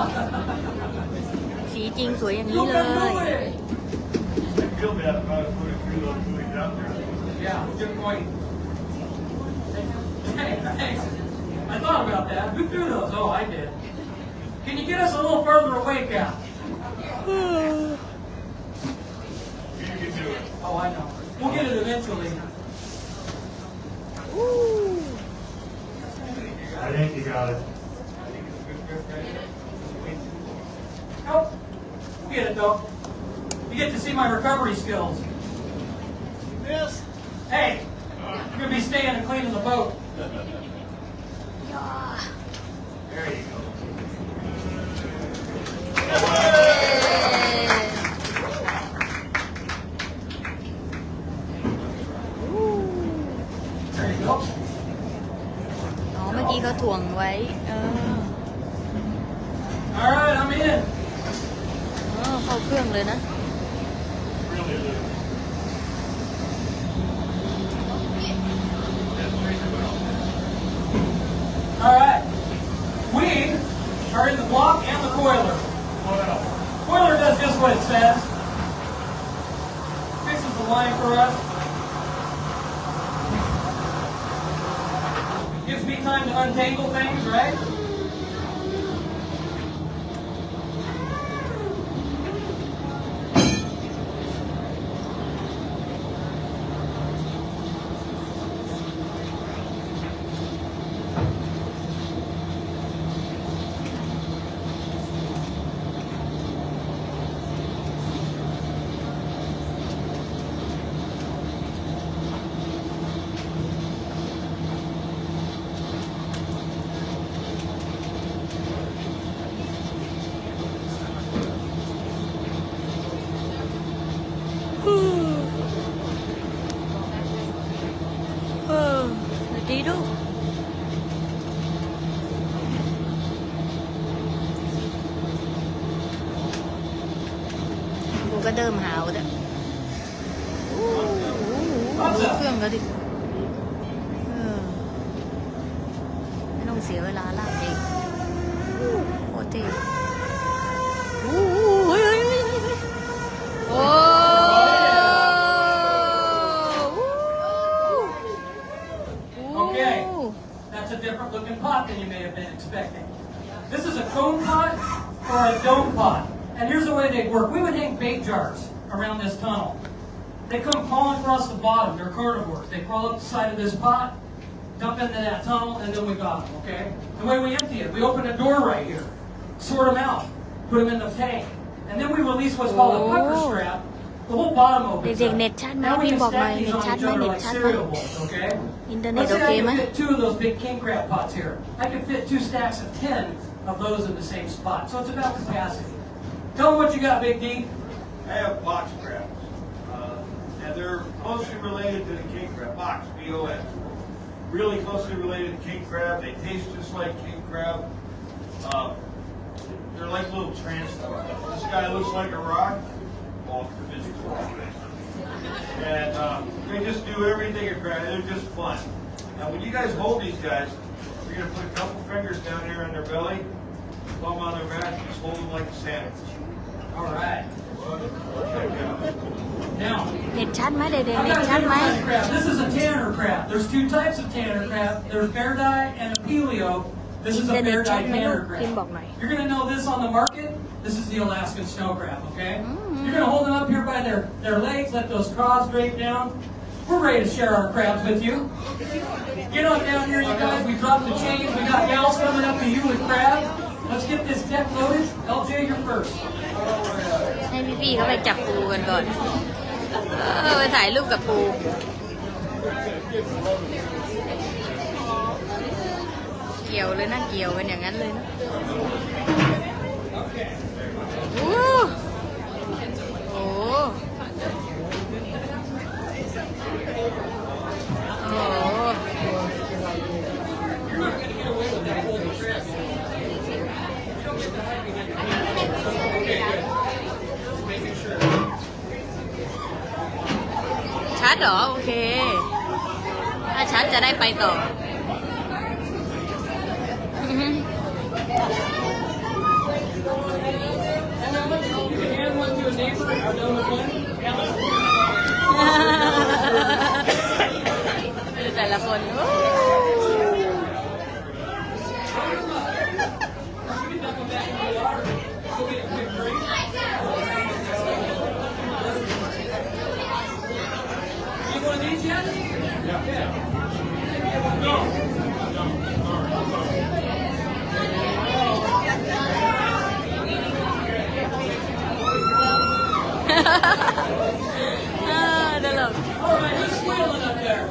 สีจริงสวยอย่างนี้เลย I feel bad about putting through those buoys out there. Yeah, good point. Hey, thanks. I thought about that. Who threw those? Oh, I did. Can you get us a little further away, Cal? You can do it. Oh, I know. We'll get it eventually. I think you got it. Nope. We'll get it though. You get to see my recovery skills. Hey, you're gonna be staying and cleaning the boat. There you go. There you go. อ๋อเมื่อกี้เขาถ่วงไว้All right, I'm in. เข้าเครื่อง รื่องเลยนะ Really loose. All right. We are in the block and the coiler. Coiler does just what it says. Fixes the line for us. Gives me time to untangle things, right?ดีดูกูก็เดิมหาวแล้วเครื่องก็ดิไม่ต้องเสียเวลาลากเองโคตรเท่โอ้ Okay, that's a different looking pot than you may have been expecting. This is a cone pot or a dome pot. And here's the way they work. We would hang bait jars around this tunnel. They come crawling across the bottom. They're carnivores. They crawl up the side of this pot, dump into that tunnel, and then we got them, okay? The way we empty it, we open a door right here, sort them out, put them in the tank, and then we release what's called a pepper strap. The whole bottom opens up. Now we can stack these on each other like cereal bowls, okay? Let's say I can fit 2 of those big king crab pots here. I can fit 2 stacks of 10 of those in the same spot. So it's about capacity. Tell them what you got, Big D. I have box crabs, and they're closely related to the king crab. Box, B-O-X. Really closely related to king crab. They taste just like king crab. They're like little transformers. This guy looks like a rock. And they just do everything at crab. They're just fun. Now, when you guys hold these guys, you're going to put a couple fingers down here on their belly, thumb on their back, just hold them like a sandwich. All right. Now, I've got a different crab. This is a tanner crab. There's 2 types of tanner crab. There's bear dye and a paleo. This is a bear dye tanner crab. You're going to know this on the market. This is the Alaskan snow crab, okay? You're going to hold them up here by their legs, let those claws drape down. We're ready to share our crabs with you. Get on down here, you guys. We dropped the chains. We got gals coming up to you with crabs. Let's get this deck loaded. LJ, you're first. ให้พี่ๆเขาไปจับปูกันก่อนไปถ่ายรูปกับปูเกี่ยวเลยนะเกี่ยวกันอย่างนั้นเลยนะโอ้โหชัดเหรอโอเคถ้าชัดจะได้ไปต่อแต่ละคนตลก All right, who's squealing up there?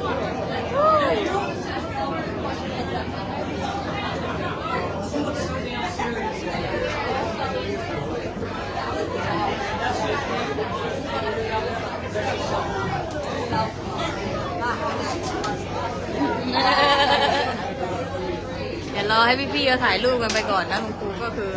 Để รอให้พี่ๆเขาถ่ายรูปกันไปก่อนนะคุณครูก็คือ